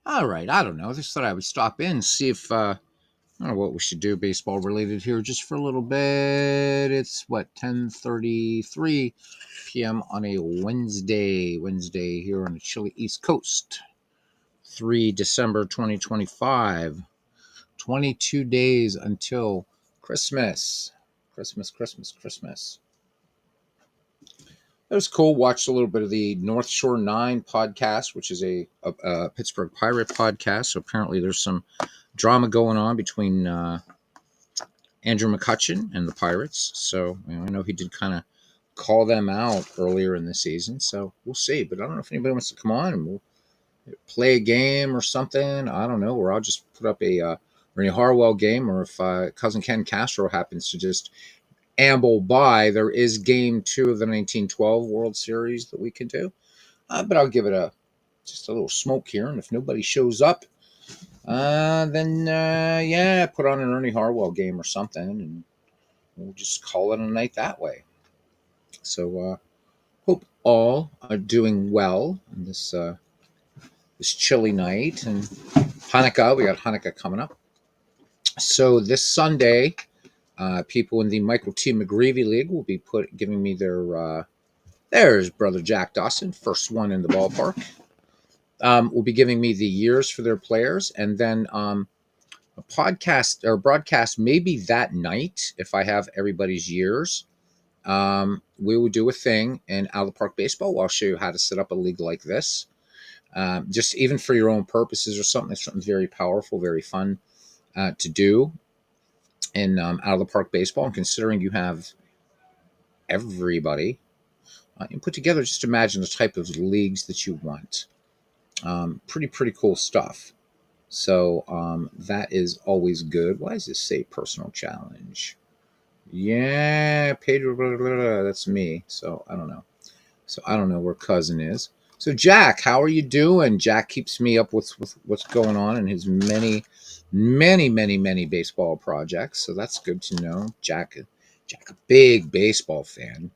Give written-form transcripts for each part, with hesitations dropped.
All right, I don't know. I just thought I would stop in and see if I don't know what we should do baseball related here just for a little bit. It's what 10:33 p.m. on a Wednesday here on the chilly East Coast. 3 December 2025. 22 days until Christmas. Christmas. It was cool. Watched a little bit of the North Shore 9 podcast, which is a Pittsburgh Pirate podcast. So apparently there's some drama going on between Andrew McCutcheon and the Pirates. So I know he did kind of call them out earlier in the season. So we'll see. But I don't know if anybody wants to come on and we'll play a game or something. I don't know. Or I'll just put up a Ernie Harwell game, or if cousin Ken Castro happens to just amble by, there is game 2 of the 1912 World Series that we can do. But I'll give it just a little smoke here, and if nobody shows up, then put on an Ernie Harwell game or something, and we'll just call it a night that way. So hope all are doing well in this chilly night, and Hanukkah. We got Hanukkah coming up. So this Sunday, people in the Michael T. McGreevy League will be giving me there's brother Jack Dawson, first one in the ballpark. Will be giving me the years for their players, and then a podcast or broadcast maybe that night if I have everybody's years. We will do a thing in Out of the Park Baseball. I'll show you how to set up a league like this, just even for your own purposes or something. It's something very powerful, very fun to do in Out of the Park Baseball. And considering you have everybody, you put together, just imagine the type of leagues that you want. Pretty cool stuff. So that is always good. Why does this say personal challenge? Yeah, Pedro, blah, blah, blah, that's me. So I don't know. So I don't know where cousin is. So Jack, how are you doing? Jack keeps me up with what's going on in his many baseball projects. So that's good to know. Jack, a big baseball fan.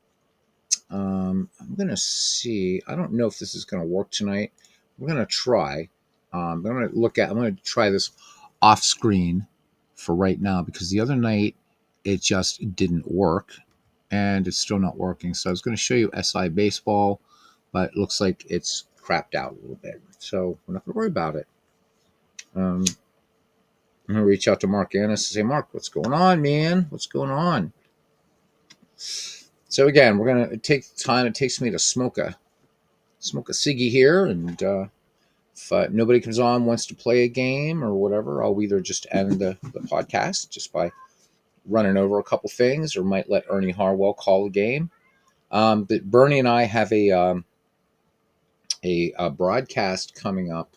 I'm gonna see. I don't know if this is gonna work tonight. We're gonna try. I'm gonna try this off screen for right now, because the other night it just didn't work, and it's still not working. So I was going to show you SI baseball, but it looks like it's crapped out a little bit. So we're not going to worry about it. I'm going to reach out to Mark Annis and say, Mark, what's going on, man? What's going on? So again, we're going to take the time it takes me to smoke a ciggy here, and if nobody comes on, wants to play a game or whatever, I'll either just end the podcast just by running over a couple things, or might let Ernie Harwell call a game. But Bernie and I have a broadcast coming up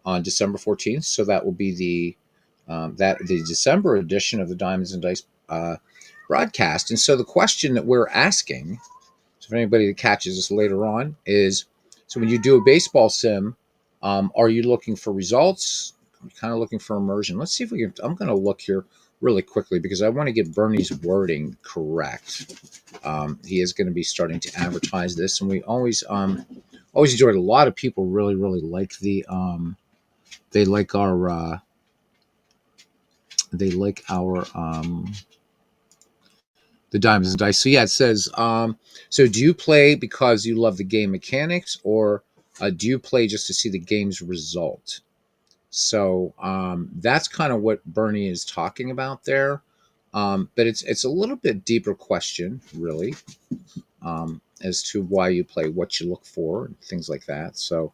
on December 14th, so that will be the December edition of the Diamonds and Dice broadcast. And so the question that we're asking, so if anybody that catches us later on, is: so when you do a baseball sim, are you looking for results? Are you kind of looking for immersion? Let's see if we can. I'm going to look here really quickly, because I want to get Bernie's wording correct. He is going to be starting to advertise this, and we always enjoyed. A lot of people really like the they like our the Diamonds and Dice. So yeah, it says, so do you play because you love the game mechanics, or do you play just to see the game's result? So that's kind of what Bernie is talking about there. But it's a little bit deeper question, really, as to why you play, what you look for, and things like that. So,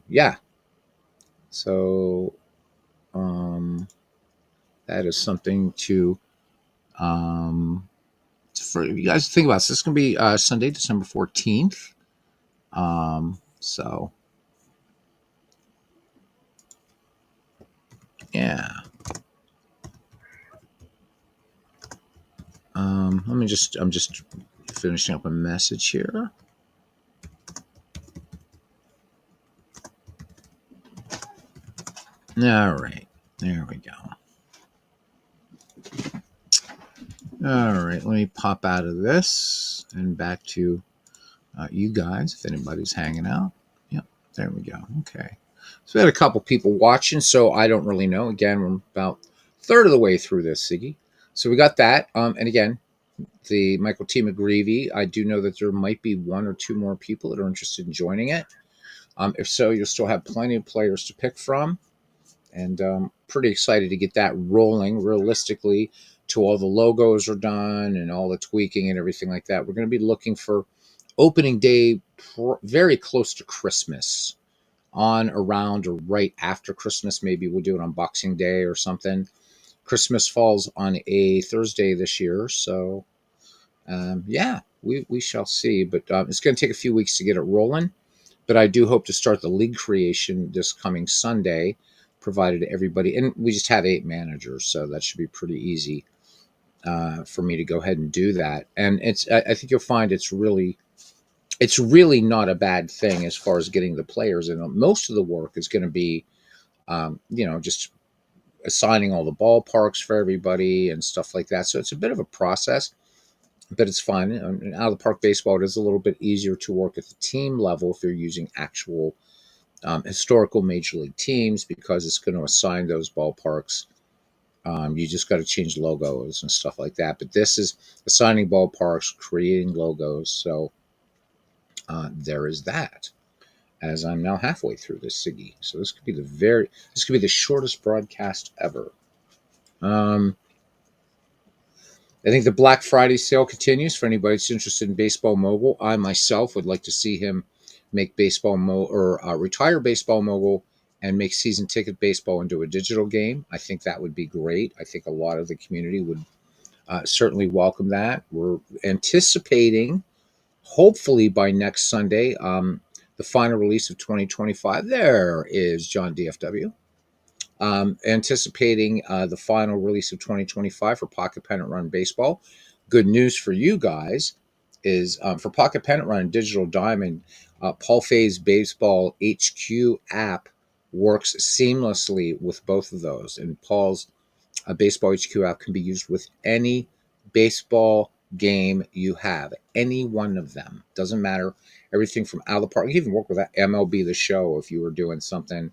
yeah. So that is something to for you guys to think about. So this is going to be Sunday, December 14th. So yeah. I'm just finishing up a message here. All right, there we go. All right, let me pop out of this and back to you guys, if anybody's hanging out. Yep, there we go. Okay. So we had a couple people watching, so I don't really know. Again, we're about a third of the way through this, Siggy. So we got that. And again, the Michael T. McGreevy, I do know that there might be one or two more people that are interested in joining it. If so, you'll still have plenty of players to pick from. And pretty excited to get that rolling realistically till all the logos are done and all the tweaking and everything like that. We're going to be looking for opening day very close to Christmas, on, around, or right after Christmas. Maybe we'll do it on Boxing Day or something. Christmas falls on a Thursday this year, so yeah, we shall see. But it's going to take a few weeks to get it rolling. But I do hope to start the league creation this coming Sunday, provided everybody, and we just have 8 managers, so that should be pretty easy for me to go ahead and do that. And I think you'll find it's really not a bad thing as far as getting the players in. Most of the work is going to be, just assigning all the ballparks for everybody and stuff like that. So it's a bit of a process, but it's fun. And out of the park baseball, it is a little bit easier to work at the team level if you're using actual historical major league teams, because it's going to assign those ballparks. You just got to change logos and stuff like that. But this is assigning ballparks, creating logos. So there is that. As I'm now halfway through this, Siggy, so this could be the shortest broadcast ever. I think the Black Friday sale continues for anybody that's interested in Baseball Mogul. I myself would like to see him make retire Baseball Mogul and make season ticket baseball into a digital game. I think that would be great. I think a lot of the community would certainly welcome that. We're anticipating, hopefully by next Sunday, the final release of 2025. There is John DFW. Anticipating the final release of 2025 for Pocket Pennant Run Baseball. Good news for you guys is for Pocket Pennant Run and Digital Diamond, Paul Fay's Baseball HQ app works seamlessly with both of those. And Paul's Baseball HQ app can be used with any baseball game you have, any one of them. Doesn't matter. Everything from out of the park. You can even work with MLB The Show if you were doing something.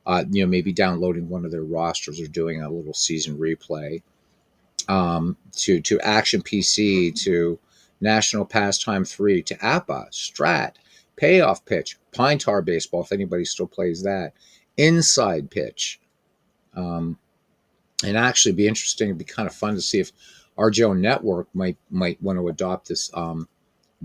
Maybe downloading one of their rosters or doing a little season replay, to Action PC, to National Pastime 3, to APA, Strat, Payoff Pitch, Pine Tar Baseball, if anybody still plays that, Inside Pitch. And actually be interesting. It'd be kind of fun to see if RJO Network might want to adopt this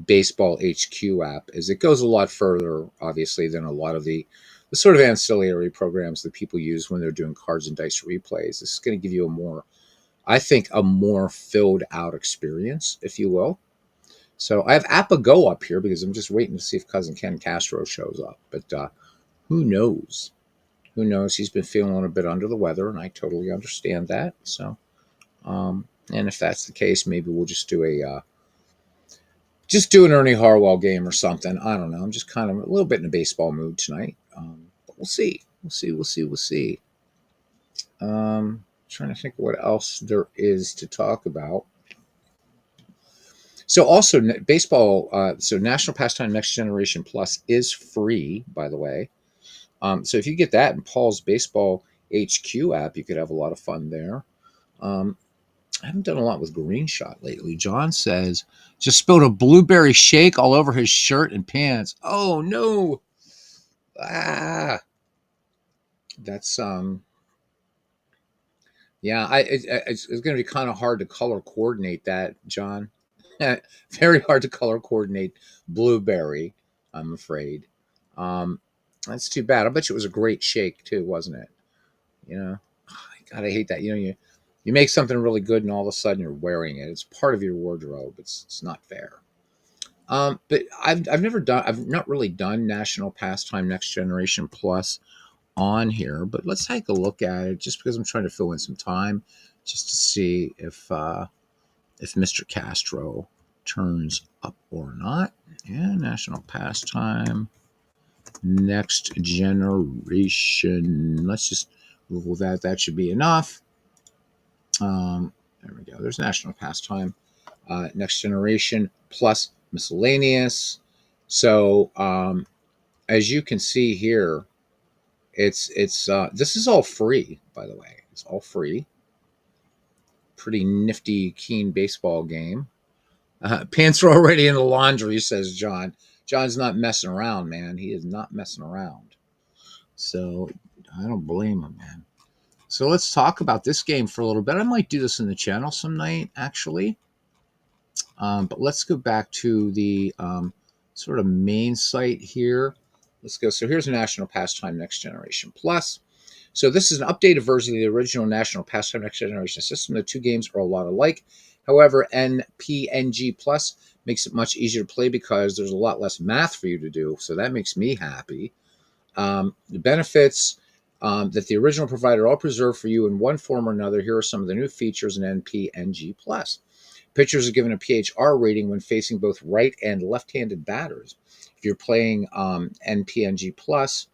Baseball HQ app, as it goes a lot further, obviously, than a lot of the sort of ancillary programs that people use when they're doing cards and dice replays. This is going to give you a more filled out experience, if you will. So I have Appa Go up here because I'm just waiting to see if Cousin Ken Castro shows up. But who knows? Who knows? He's been feeling a little bit under the weather, and I totally understand that. So, and if that's the case, maybe we'll just do an Ernie Harwell game or something. I don't know. I'm just kind of a little bit in a baseball mood tonight. But we'll see. We'll see. Trying to think of what else there is to talk about. So also baseball. So National Pastime Next Generation Plus is free, by the way. So if you get that in Paul's Baseball HQ app, you could have a lot of fun there. I haven't done a lot with Green Shot lately. John says, just spilled a blueberry shake all over his shirt and pants. Oh, no. That's, yeah, it's going to be kind of hard to color coordinate that, John. Very hard to color coordinate blueberry, I'm afraid. That's too bad. I bet you it was a great shake, too, wasn't it? God, I hate that. You make something really good and all of a sudden you're wearing it. It's part of your wardrobe. It's not fair. But I've not really done National Pastime Next Generation Plus on here, but let's take a look at it just because I'm trying to fill in some time just to see if Mr. Castro turns up or not. Yeah, National Pastime Next Generation. Let's just Google that. That should be enough. There we go. There's National Pastime Next Generation Plus Miscellaneous. So as you can see here, It's this is all free, by the way. It's all free. Pretty nifty, keen baseball game. Pants are already in the laundry, says John. John's not messing around, man. He is not messing around. So I don't blame him, man. So let's talk about this game for a little bit. I might do this in the channel some night, actually. But let's go back to the sort of main site here. Let's go. So here's National Pastime Next Generation Plus. So this is an updated version of the original National Pastime Next Generation system. The two games are a lot alike. However, NPNG Plus makes it much easier to play because there's a lot less math for you to do. So that makes me happy. The benefits that the original provided all preserved for you in one form or another. Here are some of the new features in NPNG Plus. Pitchers are given a PHR rating when facing both right and left-handed batters. If you're playing NPNG Plus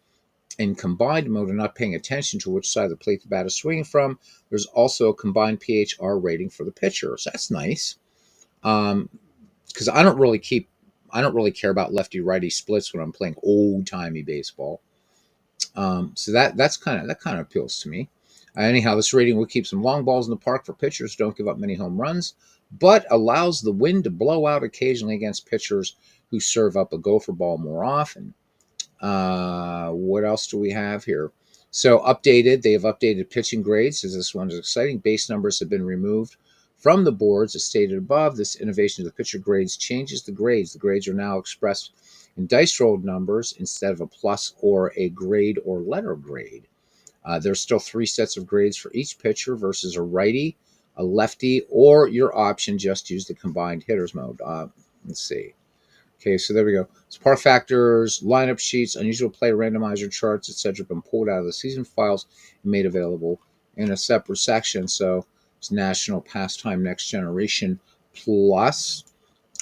in combined mode and not paying attention to which side of the plate the bat is swinging from, there's also a combined PHR rating for the pitcher. So that's nice. Because I don't really care about lefty-righty splits when I'm playing old-timey baseball. So that kind of appeals to me. Anyhow, this rating will keep some long balls in the park for pitchers who don't give up many home runs, but allows the wind to blow out occasionally against pitchers who serve up a gopher ball more often. What else do we have here? So they have updated pitching grades, as this one is exciting. Base numbers have been removed from the boards, as stated above. This innovation of the pitcher grades changes the grades. The grades are now expressed in dice rolled numbers instead of a plus or a grade or letter grade. There's still 3 sets of grades for each pitcher versus a righty, a lefty, or your option, just use the combined hitters mode. Let's see. Okay, so there we go. So par factors, lineup sheets, unusual player randomizer charts, etc. have been pulled out of the season files and made available in a separate section. So it's National Pastime Next Generation Plus.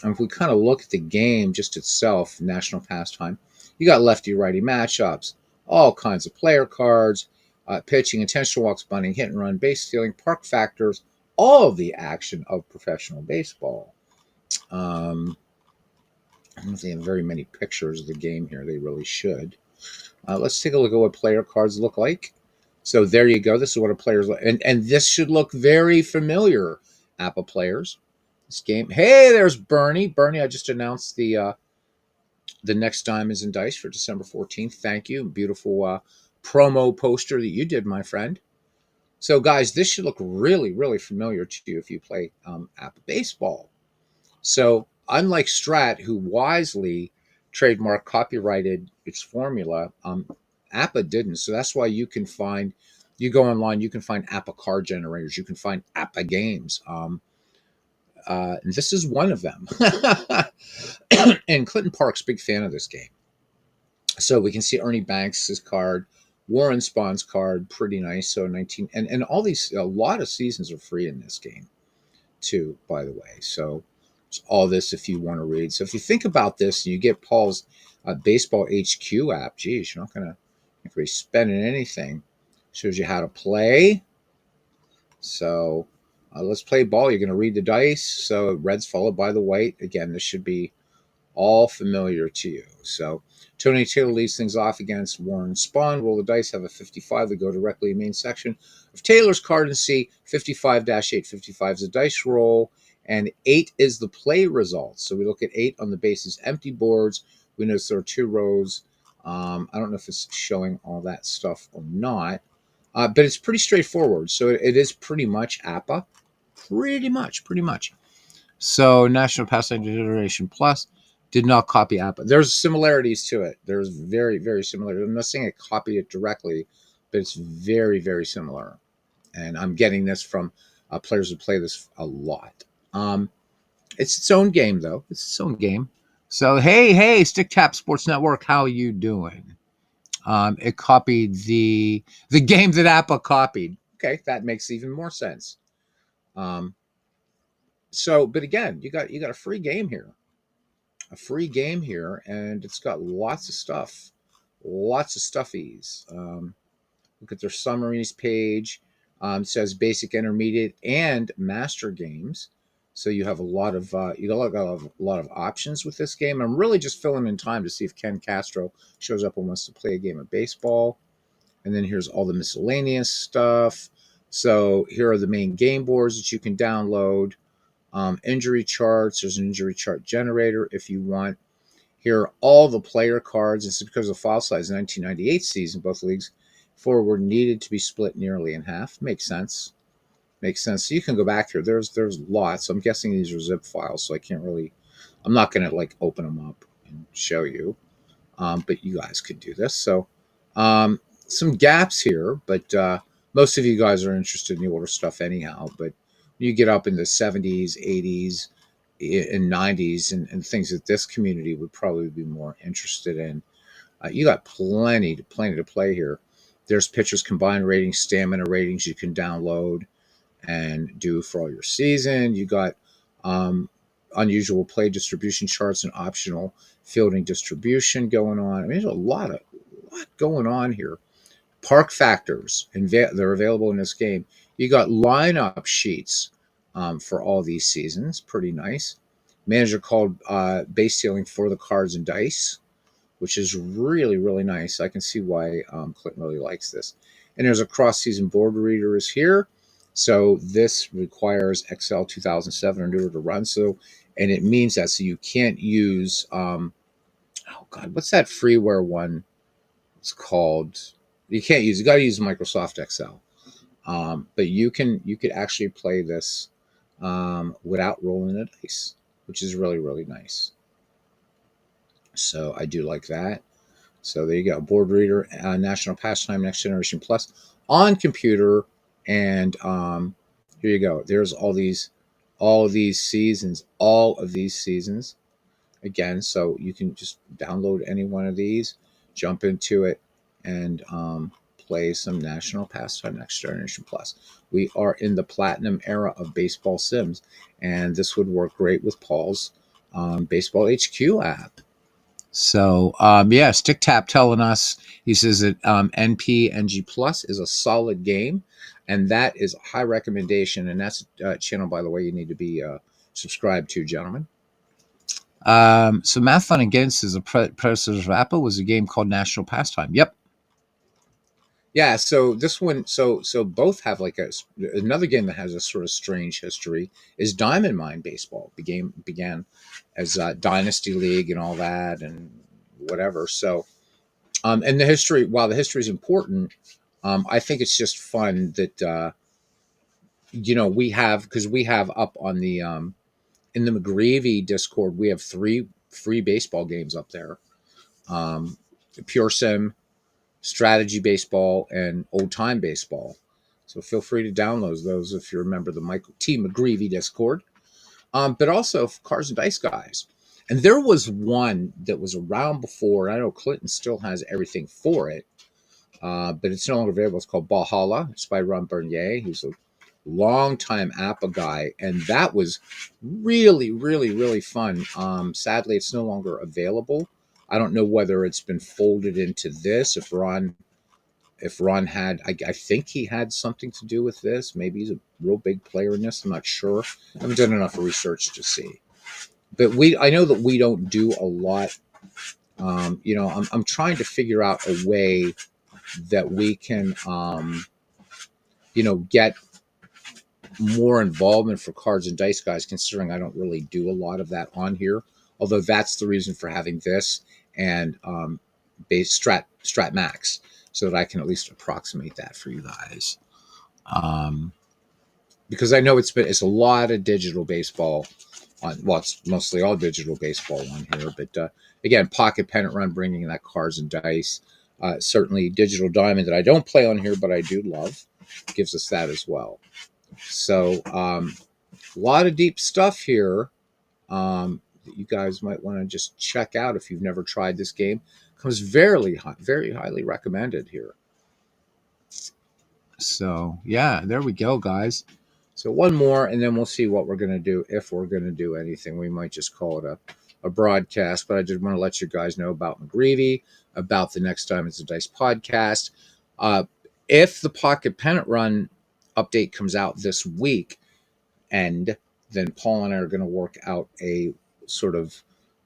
And if we kind of look at the game just itself, National Pastime, you got lefty-righty matchups, all kinds of player cards, pitching, intentional walks, bunting, hit and run, base stealing, park factors, all of the action of professional baseball. I don't know if they have very many pictures of the game here. They really should. Let's take a look at what player cards look like. So there you go. This is what a player's like. And this should look very familiar, Apple players. This game. Hey, there's Bernie. Bernie, I just announced the next Diamonds and Dice for December 14th. Thank you. Beautiful promo poster that you did, my friend. So, guys, this should look really, really familiar to you if you play Apple Baseball. So, unlike Strat, who wisely trademarked, copyrighted its formula, APA didn't. So that's why you go online, you can find APA card generators, you can find APA games. And this is one of them. And Clinton Park's a big fan of this game. So we can see Ernie Banks' card, Warren Spawn's card, pretty nice. So 19, and all these, a lot of seasons are free in this game too, by the way. So all this if you want to read. So if you think about this, you get Paul's Baseball HQ app. Geez, you're not going to be spending anything. Shows you how to play. So let's play ball. You're going to read the dice. So red's followed by the white. Again, this should be all familiar to you. So Tony Taylor leads things off against Warren Spawn. Roll the dice, have a 55. They go directly in the main section of Taylor's card and see 55-8. 55 is a dice roll, and 8 is the play result. So we look at 8 on the bases empty boards. We notice there are 2 rows. I don't know if it's showing all that stuff or not, but it's pretty straightforward. So it is pretty much APA. Pretty much. So National Pastime Generation Plus did not copy APA. There's similarities to it. There's very, very similar. I'm not saying I copied it directly, but it's very, very similar. And I'm getting this from players who play this a lot. It's its own game, though. It's its own game. So, hey, Stick Tap Sports Network, how you doing? It copied the game that APA copied. Okay, that makes even more sense. So, but again, you got a free game here. And it's got lots of stuff, lots of stuffies. Look at their summaries page. It says basic, intermediate, and master games. So you have a lot of options with this game. I'm really just filling in time to see if Ken Castro shows up and wants to play a game of baseball. And then here's all the miscellaneous stuff. So here are the main game boards that you can download. Injury charts. There's an injury chart generator if you want. Here are all the player cards. This is because of the file size. 1998 season, both leagues forward needed to be split nearly in half. Makes sense. Makes sense. So you can go back here. There's lots. I'm guessing these are zip files, so I can't really. I'm not going to like open them up and show you, but you guys could do this. So some gaps here, but most of you guys are interested in the older stuff anyhow. But you get up in the 70s, 80s, and 90s, and things that this community would probably be more interested in. You got plenty to play here. There's pitchers combined ratings, stamina ratings you can download and do for all your season. You got unusual play distribution charts and optional fielding distribution going on. I mean, there's a lot going on here. Park factors, and they're available in this game. You got lineup sheets for all these seasons. Pretty nice. Manager called base stealing for the cards and dice, which is really, really nice. I can see why Clinton really likes this. And there's a cross-season board reader is here. So this requires Excel 2007 or newer to run. So, and it means that so you can't use, oh God, what's that freeware one? It's called. You can't use. You got to use Microsoft Excel. But you could actually play this without rolling a dice, which is really, really nice. So I do like that. So there you go. Board reader, National Pastime, Next Generation Plus on computer, and here you go. There's all of these seasons, again. So you can just download any one of these, jump into it, and play some National Pastime, Next Generation Plus. We are in the platinum era of baseball sims, and this would work great with Paul's Baseball HQ app. So, yeah, Stick Tap telling us, he says that NPNG Plus is a solid game, and that is a high recommendation. And that's a channel, by the way, you need to be subscribed to, gentlemen. So Math Fun Again says a predecessor of Apple was a game called National Pastime. Yep. Yeah, so this one, so both have like another game that has a sort of strange history is Diamond Mine Baseball. Began as Dynasty League and all that and whatever. So, and the history, while the history is important, I think it's just fun that we have, because we have up on the in the McGreevy Discord, we have 3 free baseball games up there. Pure Sim, Strategy Baseball, and Old Time Baseball. So feel free to download those if you remember the Michael T. McGreevy Discord. But also Cars and Dice guys. And there was one that was around before. I know Clinton still has everything for it, but it's no longer available. It's called Valhalla. It's by Ron Bernier. He's a longtime Apple guy, and that was really, really, really fun. Sadly, it's no longer available. I don't know whether it's been folded into this. If Ron had, I think he had something to do with this. Maybe he's a real big player in this. I'm not sure. I haven't done enough research to see. But I know that we don't do a lot. I'm trying to figure out a way that we can, get more involvement for Cards and Dice guys, considering I don't really do a lot of that on here. Although that's the reason for having this and base Strat Max, so that I can at least approximate that for you guys. Because I know it's a lot of digital baseball on. Well, it's mostly all digital baseball on here, but again, Pocket Pennant Run bringing that Cards and Dice. Certainly, Digital Diamond that I don't play on here, but I do love, gives us that as well. So, a lot of deep stuff here that you guys might want to just check out if you've never tried this game. Comes very highly recommended here. So, yeah, there we go, guys. So one more, and then we'll see what we're going to do, if we're going to do anything. We might just call it a broadcast, but I just want to let you guys know about McGreevy, about the Next Time It's a Dice podcast. If the Pocket Pennant Run update comes out this week, and then Paul and I are going to work out a sort of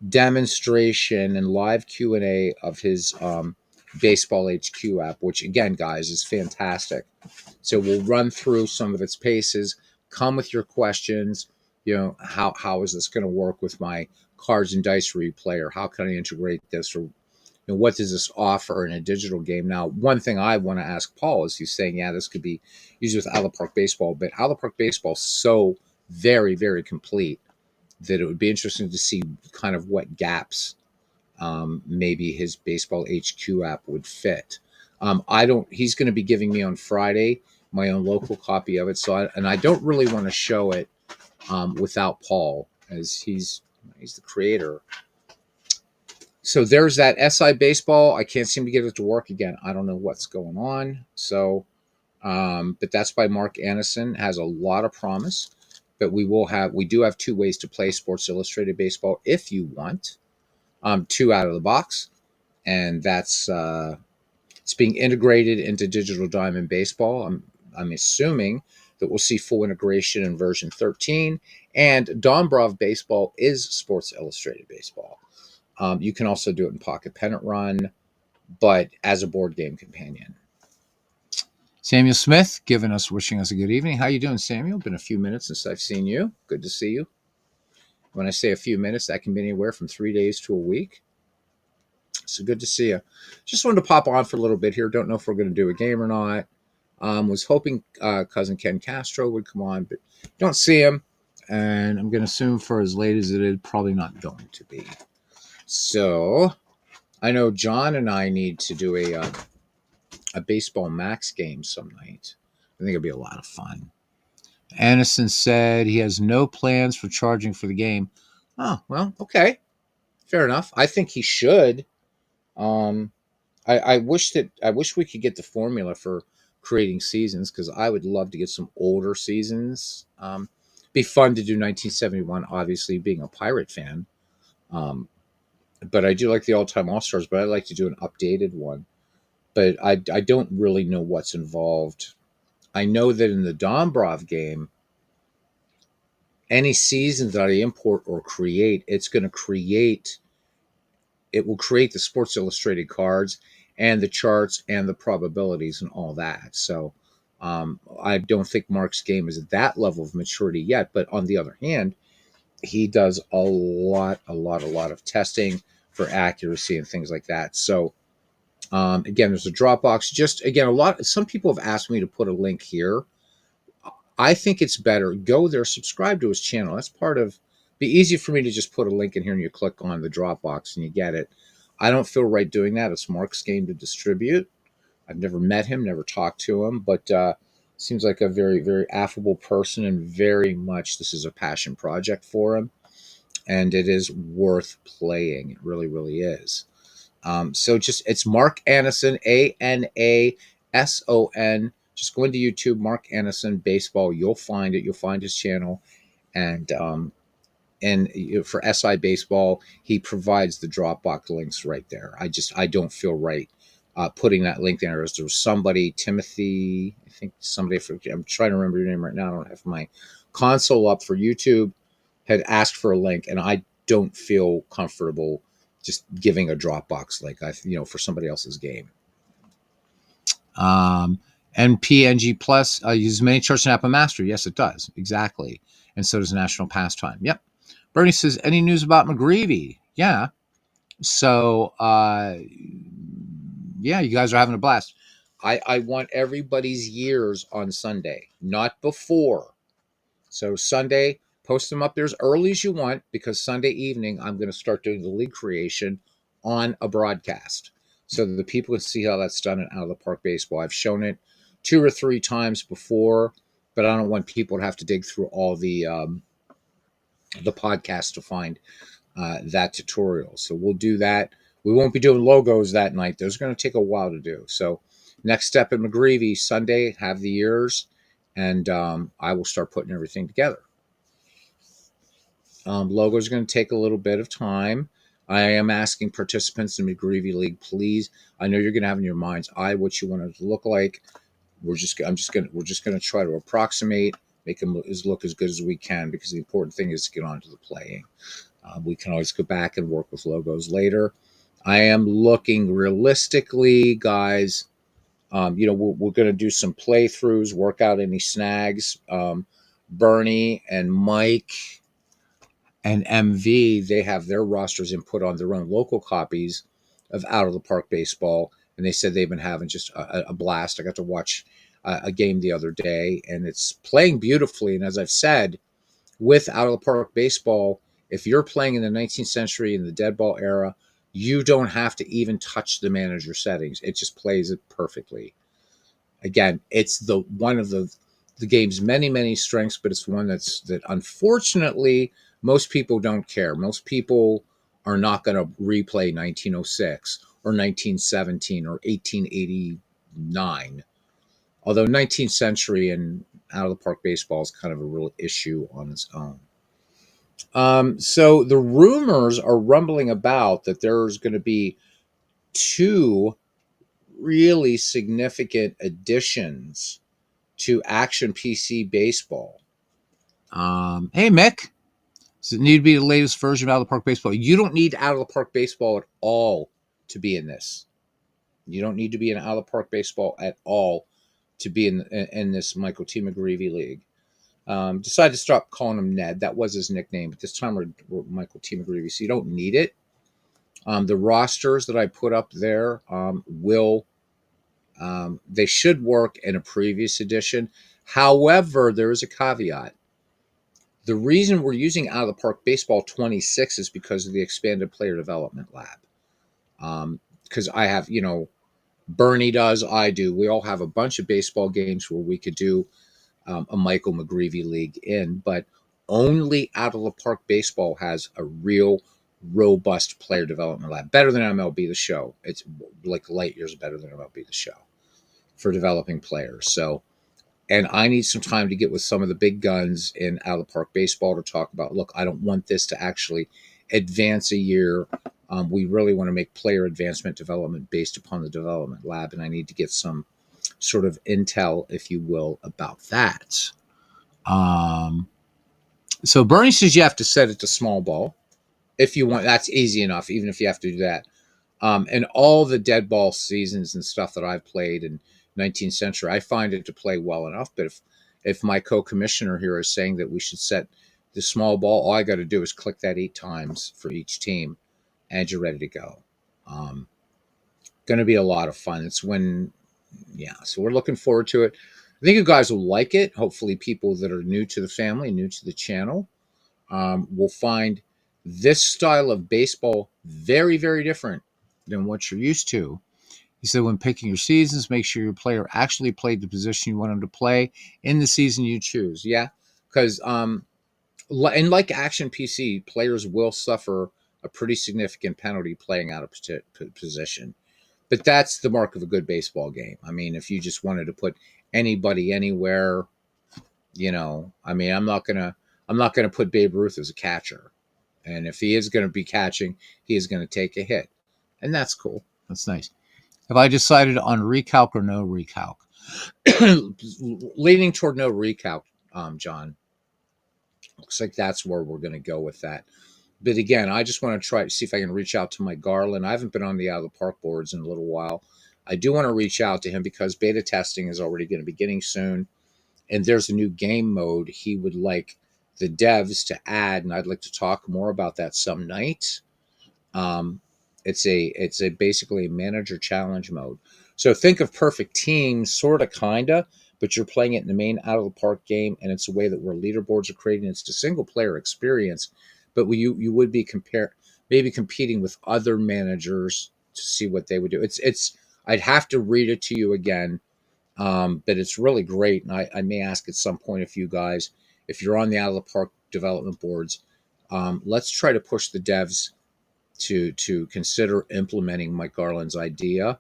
demonstration and live Q&A of his Baseball HQ app, which again, guys, is fantastic. So we'll run through some of its paces, come with your questions. How is this going to work with my cards and dice replay, or how can I integrate this, or what does this offer in a digital game? Now, one thing I want to ask Paul is, he's saying, yeah, this could be used with Oughta Park Baseball, but Oughta Park Baseball is so very, very complete that it would be interesting to see kind of what gaps maybe his Baseball HQ app would fit. He's going to be giving me on Friday my own local copy of it. I don't really want to show it without Paul, as he's the creator. So there's that SI Baseball. I can't seem to get it to work again. I don't know what's going on. So, but that's by Mark Anderson. Has a lot of promise. But we do have 2 ways to play Sports Illustrated Baseball if you want. 2 out of the box, and that's it's being integrated into Digital Diamond Baseball. I'm assuming that we'll see full integration in version 13, and Dombrov Baseball is Sports Illustrated Baseball. You can also do it in Pocket Pennant Run, but as a board game companion. Samuel Smith wishing us a good evening. How you doing, Samuel? Been a few minutes since I've seen you. Good to see you. When I say a few minutes, that can be anywhere from 3 days to a week. So good to see you. Just wanted to pop on for a little bit here. Don't know if we're going to do a game or not. Was hoping cousin Ken Castro would come on, but don't see him. And I'm going to assume for as late as it is, probably not going to be. So I know John and I need to do a Baseball Max game some night. I think it'll be a lot of fun. Anderson said he has no plans for charging for the game. Oh, well, okay. Fair enough. I think he should. I wish we could get the formula for creating seasons, because I would love to get some older seasons. Be fun to do 1971, obviously, being a Pirate fan. But I do like the all-time All-Stars, but I'd like to do an updated one. But I don't really know what's involved. I know that in the Dombrov game, any season that I import or create, it will create the Sports Illustrated cards and the charts and the probabilities and all that. So I don't think Mark's game is at that level of maturity yet. But on the other hand, he does a lot of testing for accuracy and things like that. So again, there's a Dropbox. Just again, some people have asked me to put a link here. I think it's better. Go there, subscribe to his channel. That's be easy for me to just put a link in here and you click on the Dropbox and you get it. I don't feel right doing that. It's Mark's game to distribute. I've never met him, never talked to him, but seems like a very, very affable person, and very much this is a passion project for him, and it is worth playing. It really, really is. So it's Mark Anderson, ANASON. Just go into YouTube, Mark Anderson Baseball. You'll find it. You'll find his channel. And for SI Baseball, he provides the Dropbox links right there. I don't feel right putting that link there. There was somebody, Timothy, I think somebody, I'm trying to remember your name right now. I don't have my console up for YouTube, had asked for a link, and I don't feel comfortable just giving a Dropbox link, for somebody else's game. NPNG Plus uses many charts and app and master. Yes, it does. Exactly. And so does National Pastime. Yep. Bernie says, any news about McGreevy? Yeah. So, yeah, you guys are having a blast. I want everybody's years on Sunday, not before. So Sunday, post them up there as early as you want, because Sunday evening, I'm going to start doing the league creation on a broadcast so that the people can see how that's done in Oughta Park Baseball. I've shown it 2 or 3 times before, but I don't want people to have to dig through all the podcast to find that tutorial. So we'll do that. We won't be doing logos that night. Those are going to take a while to do. So next step at McGreevy, Sunday, have the years, and I will start putting everything together. Logos are going to take a little bit of time. I am asking participants in the McGreevy League, please. I know you're going to have in your mind's eye what you want it to look like. We're just going to try to approximate, make them look as good as we can, because the important thing is to get on to the playing. We can always go back and work with logos later. I am looking realistically, guys. We're going to do some playthroughs, work out any snags. Bernie and Mike and MV, they have their rosters input on their own local copies of Out of the Park Baseball, and they said they've been having just a blast. I got to watch a game the other day, and it's playing beautifully. And as I've said, with Out of the Park Baseball, if you're playing in the 19th century in the dead ball era, you don't have to even touch the manager settings. It just plays it perfectly. Again, it's the one of the game's many strengths, but it's one that unfortunately most people don't care. Most people are not going to replay 1906 or 1917 or 1889. Although 19th century and Out of the Park Baseball is kind of a real issue on its own. So the rumors are rumbling about that there's going to be two really significant additions to Action PC Baseball. Hey, Mick. Does it need to be the latest version of Out of the Park Baseball? You don't need Out of the Park Baseball at all to be in this. You don't need to be in Out of the Park Baseball at all to be in this Michael T. McGreevy league. Decided to stop calling him Ned. That was his nickname, but this time we're Michael T. McGreevy, so you don't need it. The rosters that I put up there they should work in a previous edition. However, there is a caveat. The reason we're using Out of the Park Baseball 26 is because of the expanded player development lab. Because I have, Bernie does, I do. We all have a bunch of baseball games where we could do a Michael McGreevy league in, but only Out of the Park Baseball has a real robust player development lab. Better than MLB The Show. It's like light years better than MLB The Show for developing players. So, and I need some time to get with some of the big guns in Out of the Park Baseball to talk about, look, I don't want this to actually advance a year. We really want to make player advancement development based upon the development lab, and I need to get some sort of intel, if you will, about that. So Bernie says you have to set it to small ball. If you want, that's easy enough, even if you have to do that. And all the dead ball seasons and stuff that I've played in 19th century, I find it to play well enough. But if my co-commissioner here is saying that we should set the small ball, all I got to do is click that 8 times for each team, and you're ready to go. Going to be a lot of fun. It's so we're looking forward to it. I think you guys will like it. Hopefully, people that are new to the family, new to the channel, will find this style of baseball very, very different than what you're used to. He said, when picking your seasons, make sure your player actually played the position you want him to play in the season you choose. Yeah, because and like Action PC, players will suffer a pretty significant penalty playing out of position. But that's the mark of a good baseball game. I mean, if you just wanted to put anybody anywhere, I mean, I'm not gonna put Babe Ruth as a catcher. And if he is going to be catching, he is going to take a hit. And that's cool. That's nice. Have I decided on recalc or no recalc? Leaning toward no recalc, John. Looks like that's where we're going to go with that. But again, I just want to try to see if I can reach out to Mike Garland. I haven't been on the Out of the Park boards in a little while. I do want to reach out to him because beta testing is already going to be beginning soon. And there's a new game mode he would like the devs to add, and I'd like to talk more about that some night. It's basically a manager challenge mode. So think of Perfect Teams, sort of, kinda, but you're playing it in the main Out of the Park game, and it's a way that where leaderboards are created. It's a single player experience, but you would be maybe competing with other managers to see what they would do. It's I'd have to read it to you again, but it's really great, and I may ask at some point if you guys, if you're on the Out of the Park development boards, let's try to push the devs to consider implementing Mike Garland's idea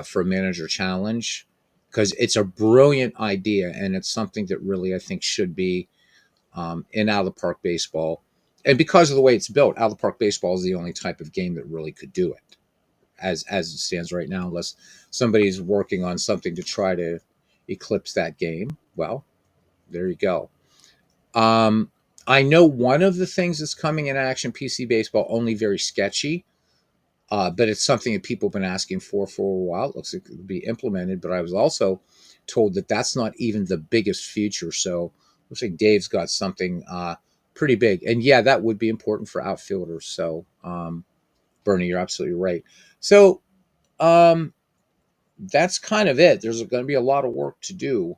for a manager challenge, because it's a brilliant idea and it's something that really I think should be in Out of the Park Baseball. And because of the way it's built, Out of the Park Baseball is the only type of game that really could do it as it stands right now, unless somebody's working on something to try to eclipse that game. Well, there you go. I know one of the things that's coming in Action PC Baseball, only very sketchy, But it's something that people have been asking for a while. It looks like it could be implemented, but I was also told that that's not even the biggest feature. So looks like Dave's got something pretty big. And yeah, that would be important for outfielders. So, Bernie, you're absolutely right. So that's kind of it. There's going to be a lot of work to do.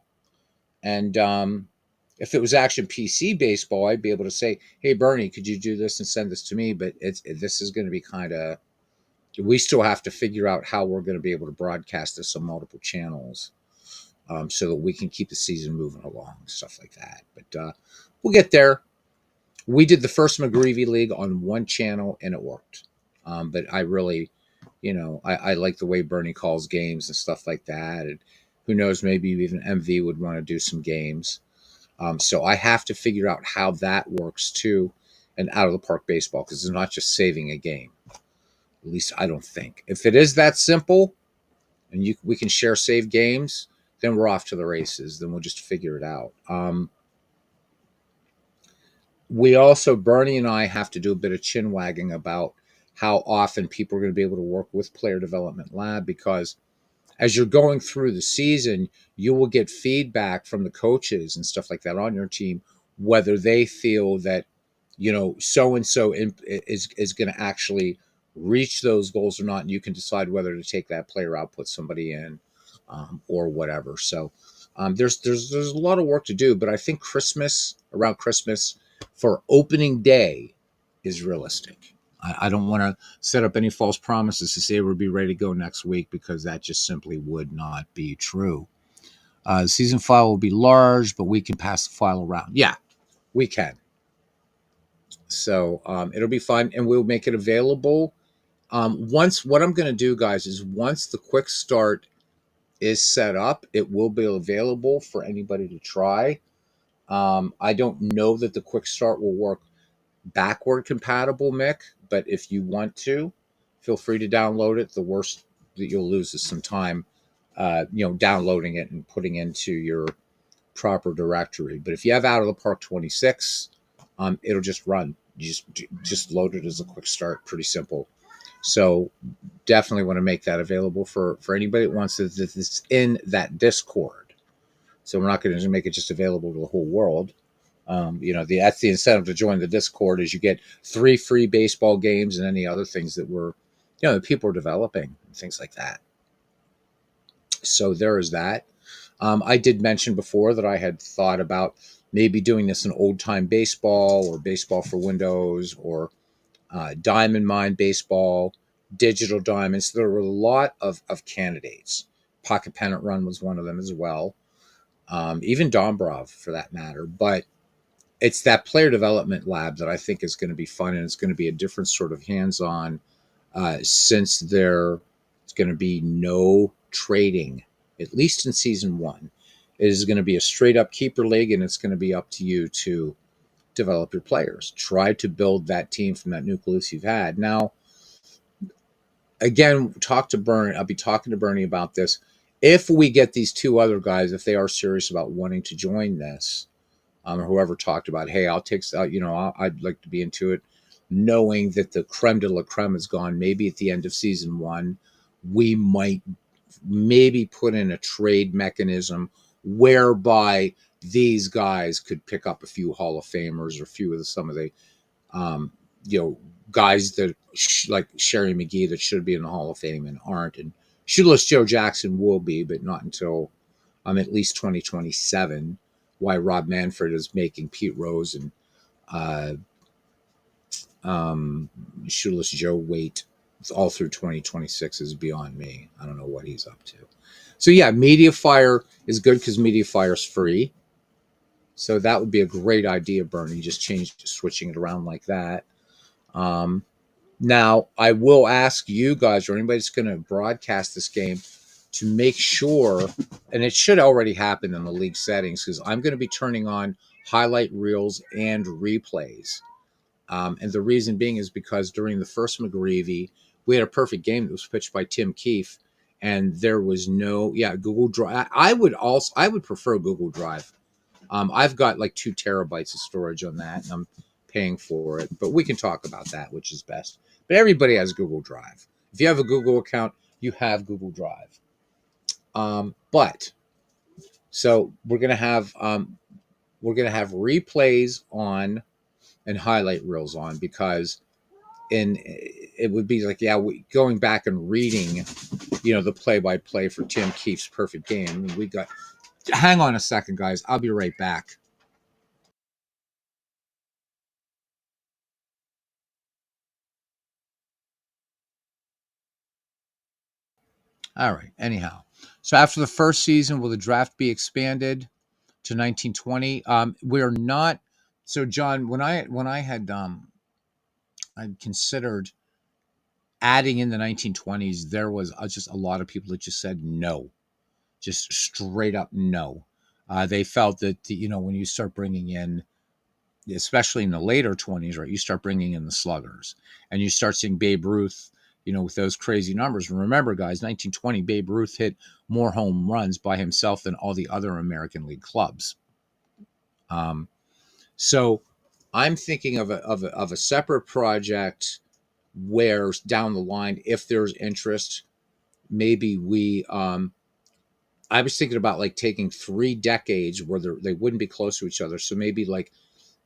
And if it was Action PC baseball, I'd be able to say, "Hey, Bernie, could you do this and send this to me?" But this is going to be kind of, we still have to figure out how we're going to be able to broadcast this on multiple channels, so that we can keep the season moving along, stuff like that. But we'll get there. We did the first McGreevy League on one channel and it worked. But I really, I like the way Bernie calls games and stuff like that. And who knows, maybe even MV would want to do some games. So I have to figure out how that works too, and out of the park baseball, because it's not just saving a game. At least I don't think. If it is that simple, and we can share save games, then we're off to the races. Then we'll just figure it out. We also, Bernie and I, have to do a bit of chin wagging about how often people are going to be able to work with Player Development Lab, because as you're going through the season, you will get feedback from the coaches and stuff like that on your team, whether they feel that, so and so is going to actually reach those goals or not, and you can decide whether to take that player out, put somebody in, or whatever. So there's a lot of work to do, but I think around Christmas for opening day is realistic. I don't want to set up any false promises to say we'll be ready to go next week, because that just simply would not be true. The season file will be large, but we can pass the file around. Yeah, we can. So it'll be fun, and we'll make it available. What I'm going to do, guys, is once the quick start is set up, it will be available for anybody to try. I don't know that the quick start will work backward compatible, Mick, but if you want to, feel free to download it. The worst that you'll lose is some time, downloading it and putting into your proper directory. But if you have Out of the Park 26, it'll just run. You just load it as a quick start. Pretty simple. So definitely want to make that available for anybody that wants it. It's in that Discord. So we're not going to make it just available to the whole world. That's the incentive to join the Discord, is you get 3 free baseball games and any other things that that people are developing and things like that. So there is that. I did mention before that I had thought about maybe doing this in old time baseball, or baseball for Windows, or diamond mine baseball, digital diamonds. There were a lot of candidates. Pocket Pennant Run was one of them as well. Even Dombrov, for that matter. But it's that Player Development Lab that I think is going to be fun, and it's going to be a different sort of hands-on, since there's going to be no trading, at least in season 1. It is going to be a straight-up keeper league, and it's going to be up to you to develop your players. Try to build that team from that nucleus you've had. Now, again, I'll be talking to Bernie about this. If we get these 2 other guys, if they are serious about wanting to join this, or whoever talked about, hey, I'd like to be into it, knowing that the creme de la creme is gone. Maybe at the end of season 1, we might maybe put in a trade mechanism whereby these guys could pick up a few Hall of Famers, or a few of some of the, guys that like Sherry McGee that should be in the Hall of Fame and aren't. And Shoeless Joe Jackson will be, but not until at least 2027. Why Rob Manfred is making Pete Rose and Shoeless Joe wait all through 2026 is beyond me. I don't know what he's up to. So yeah, MediaFire is good because MediaFire is free. So that would be a great idea, Bernie. Just switching it around like that. Now, I will ask you guys, or anybody that's going to broadcast this game, to make sure, and it should already happen in the league settings, because I'm going to be turning on highlight reels and replays. And the reason being is because during the first McGreevy, we had a perfect game that was pitched by Tim Keefe, and there was no, Google Drive. I would prefer Google Drive. I've got like 2 terabytes of storage on that, and I'm paying for it, but we can talk about that, which is best. But everybody has Google Drive. If you have a Google account, you have Google Drive. But so we're gonna have replays on and highlight reels on, because and it would be like, yeah, going back and reading, the play by play for Tim Keefe's perfect game. We got. Hang on a second, guys. I'll be right back. All right. Anyhow, so after the first season, will the draft be expanded to 1920? We're not. So, John, when I had I considered adding in the 1920s, there was just a lot of people that just said no, just straight up no. They felt that when you start bringing in, especially in the later 20s, right, you start bringing in the sluggers, and you start seeing Babe Ruth, with those crazy numbers. And remember, guys, 1920, Babe Ruth hit more home runs by himself than all the other American League clubs. So I'm thinking of a separate project where down the line, if there's interest, maybe I was thinking about like taking 3 decades where they wouldn't be close to each other. So maybe like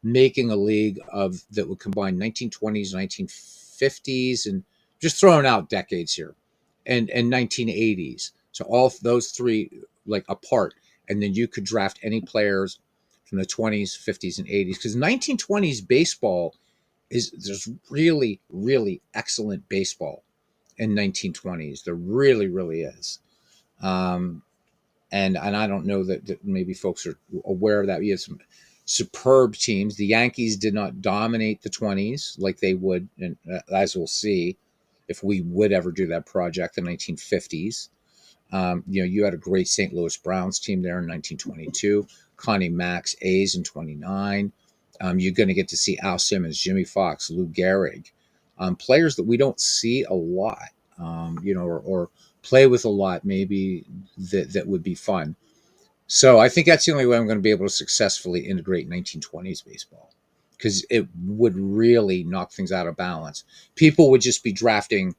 making a league of that would combine 1920s, 1950s, and just throwing out decades here, and 1980s. So all those three like apart, and then you could draft any players from the 20s, 50s, and 80s, because 1920s baseball is there's really, really excellent baseball in 1920s. There really, really is. Um, and I don't know that maybe folks are aware of that. We had some superb teams. The Yankees did not dominate the 20s like they would, and as we'll see, if we would ever do that project in the 1950s. You had a great St. Louis Browns team there in 1922. Connie Mack's A's in 29. You're going to get to see Al Simmons, Jimmy Fox, Lou Gehrig, players that we don't see a lot, or play with a lot, maybe that would be fun. So I think that's the only way I'm going to be able to successfully integrate 1920s baseball, because it would really knock things out of balance. People would just be drafting,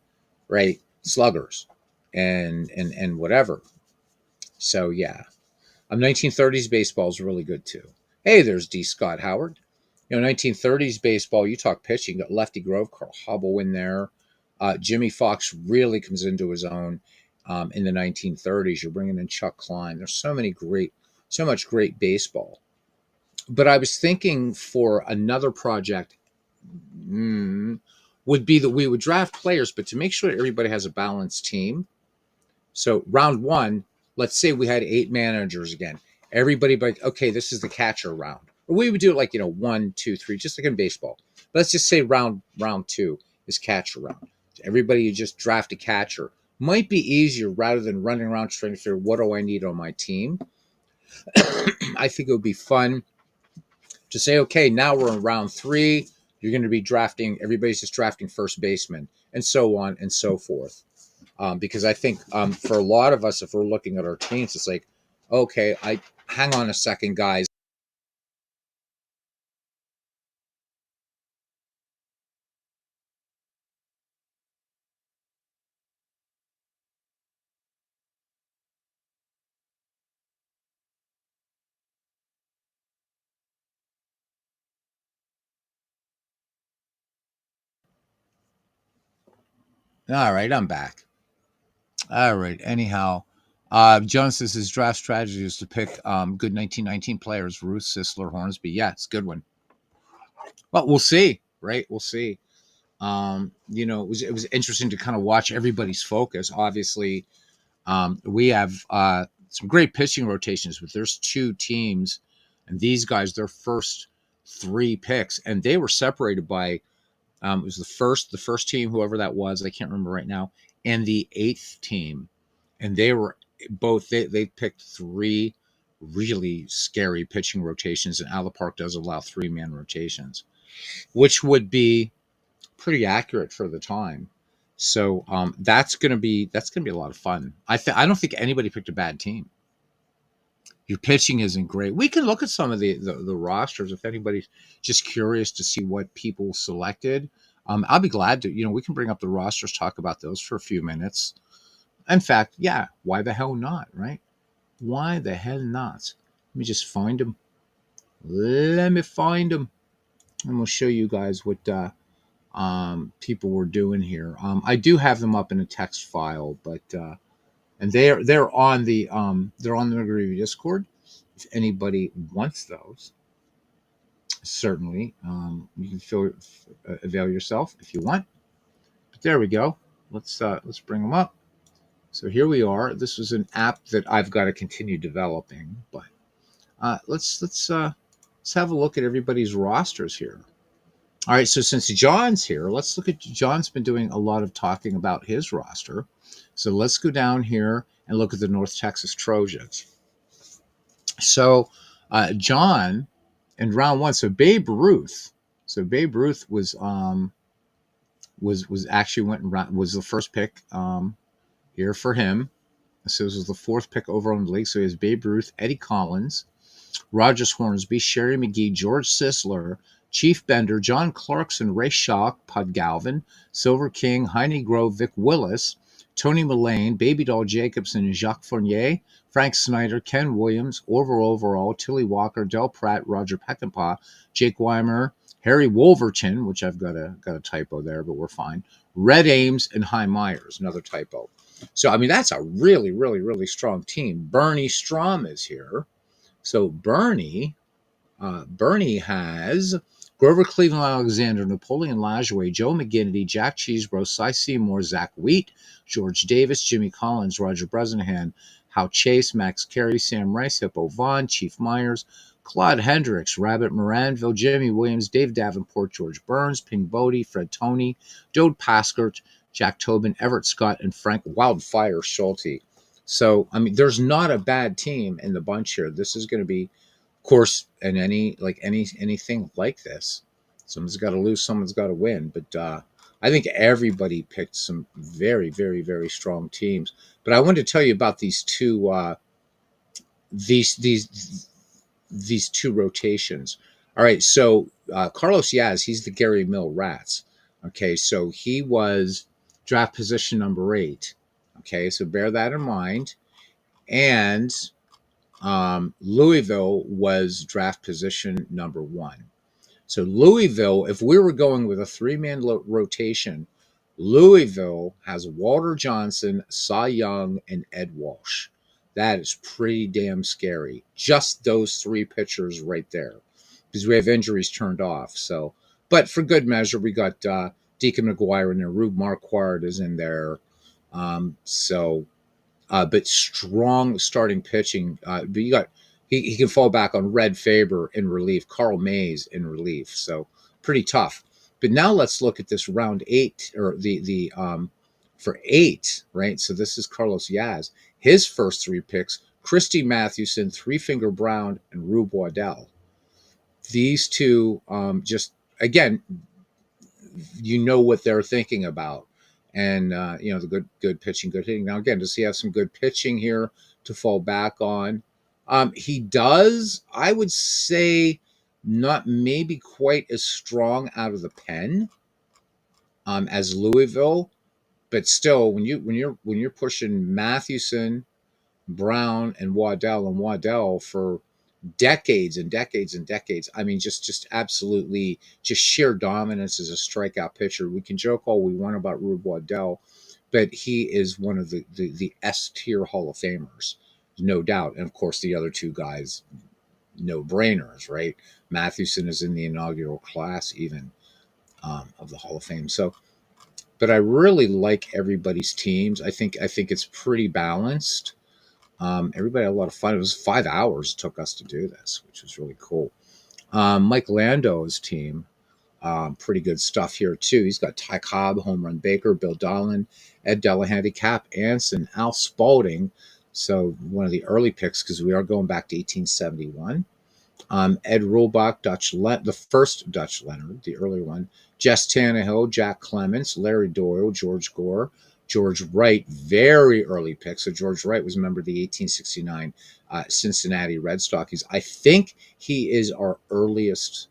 right, sluggers and whatever. So yeah, 1930s baseball is really good too. Hey, there's D. Scott Howard. 1930s baseball. You talk pitching. Got Lefty Grove, Carl Hubble in there. Jimmy Fox really comes into his own in the 1930s. You're bringing in Chuck Klein. There's so much great baseball. But I was thinking for another project, would be that we would draft players, but to make sure that everybody has a balanced team. So round one, let's say we had 8 managers again. Everybody, like, okay, this is the catcher round. Or we would do it like 1, 2, 3, just like in baseball. But let's just say round two is catcher round. Everybody, you just draft a catcher. Might be easier rather than running around trying to figure what do I need on my team. I think it would be fun to say, okay, now we're in round 3. You're going to be drafting. Everybody's just drafting first baseman, and so on and so forth. Because I think for a lot of us, if we're looking at our teams, it's like, okay, hang on a second, guys. All right, I'm back. All right. Anyhow, Jones says his draft strategy is to pick good 1919 players: Ruth, Sisler, Hornsby. Yeah, it's a good one. Well, we'll see, right? We'll see. It was interesting to kind of watch everybody's focus. Obviously, we have some great pitching rotations, but there's 2 teams, and these guys, their first 3 picks, and they were separated by it was the first team, whoever that was, I can't remember right now, and the 8th team, and they were both they picked 3 really scary pitching rotations, and Ala Park does allow 3-man rotations, which would be pretty accurate for the time. So that's gonna be a lot of fun. I don't think anybody picked a bad team. Your pitching isn't great. We can look at some of the rosters if anybody's just curious to see what people selected. I'll be glad to, we can bring up the rosters, talk about those for a few minutes. In fact, yeah, why the hell not, right? Why the hell not? Let me just find them. Let me find them. And we'll show you guys what people were doing here. I do have them up in a text file, but and they're on the McGreevy Discord. If anybody wants those, certainly you can avail yourself if you want. But there we go. Let's bring them up. So here we are. This is an app that I've got to continue developing, but let's have a look at everybody's rosters here. All right, so since John's here, let's look at John's been doing a lot of talking about his roster. So let's go down here and look at the North Texas Trojans. So John in round one, so Babe Ruth was actually was the first pick here for him. So this was the fourth pick overall in the league. So he has Babe Ruth, Eddie Collins, Rogers Hornsby, Sherry McGee, George Sisler, Chief Bender, John Clarkson, Ray Schock, Pud Galvin, Silver King, Heine Grove, Vic Willis, Tony Mullane, Baby Doll Jacobson, Jacques Fournier, Frank Snyder, Ken Williams, Orville Overall, Tilly Walker, Del Pratt, Roger Peckinpah, Jake Weimer, Harry Wolverton, which I've got a typo there, but we're fine, Red Ames, and Hy Myers, another typo. So, I mean, that's a really, really, really strong team. Bernie Strom is here. So Bernie has Grover Cleveland Alexander, Napoleon Lajoie, Joe McGinnity, Jack Cheesebro, Cy Seymour, Zach Wheat, George Davis, Jimmy Collins, Roger Bresnahan, Hal Chase, Max Carey, Sam Rice, Hippo Vaughn, Chief Myers, Claude Hendricks, Rabbit Moranville, Jimmy Williams, Dave Davenport, George Burns, Ping Bodie, Fred Toney, Dode Paskert, Jack Tobin, Everett Scott, and Frank Wildfire Schulte. So, I mean, there's not a bad team in the bunch here. This is going to be, of course, in anything like this, someone's got to lose, someone's got to win. But I think everybody picked some very, very, very strong teams. But I wanted to tell you about these two these two rotations. All right, so Carlos Yaz, he's the Gary Mill Rats. Okay, so he was draft position number 8. Okay, so bear that in mind. And Louisville was draft position number 1. So Louisville, if we were going with a 3-man rotation, Louisville has Walter Johnson, Cy Young, and Ed Walsh. That is pretty damn scary. Just those 3 pitchers right there, because we have injuries turned off. So, but for good measure, we got Deacon McGuire in there. Rube Marquardt is in there. But strong starting pitching. But you got he can fall back on Red Faber in relief, Carl Mays in relief. So pretty tough. But now let's look at this round 8 or the for 8, right? So this is Carlos Yaz. His first 3 picks: Christy Mathewson, Three Finger Brown, and Rube Waddell. These two, just again, you know what they're thinking about. And the good pitching, good hitting. Now again, does he have some good pitching here to fall back on? He does. I would say not maybe quite as strong out of the pen as Louisville, but still, when you're pushing Mathewson, Brown, and Waddell for decades and decades and decades. I mean, just absolutely just sheer dominance as a strikeout pitcher. We can joke all we want about Rube Waddell, but he is one of the S-tier Hall of Famers, no doubt. And of course, the other 2 guys, no brainers, right? Mathewson is in the inaugural class even of the Hall of Fame. So, but I really like everybody's teams. I think it's pretty balanced. Everybody had a lot of fun. It was 5 hours it took us to do this, which was really cool. Mike Lando's team, pretty good stuff here too. He's got Ty Cobb, Home Run Baker, Bill Dolan, Ed Delahanty, Cap Anson, Al Spalding. So one of the early picks, because we are going back to 1871. Ed Rulbach, the first Dutch Leonard, the earlier one. Jess Tannehill, Jack Clements, Larry Doyle, George Gore, George Wright, very early pick. So George Wright was a member of the 1869 Cincinnati Red Stockies. I think he is our earliest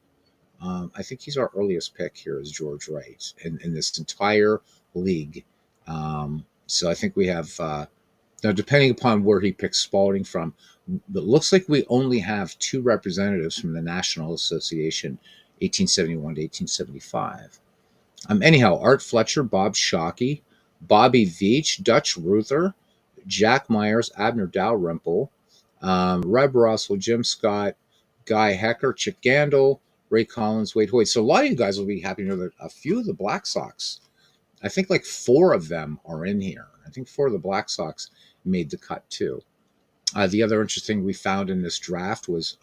I think he's our earliest pick here is George Wright in this entire league. So I think we have now, depending upon where he picks Spalding from, it looks like we only have two representatives from the National Association, 1871 to 1875. Anyhow, Art Fletcher, Bob Shockey, Bobby Veach, Dutch Ruther, Jack Myers, Abner Dalrymple, Reb Russell, Jim Scott, Guy Hecker, Chick Gandil, Ray Collins, Wade Hoyt. So a lot of you guys will be happy to know that a few of the Black Sox, I think like four of them are in here. I think four of the Black Sox made the cut too. The other interesting we found in this draft was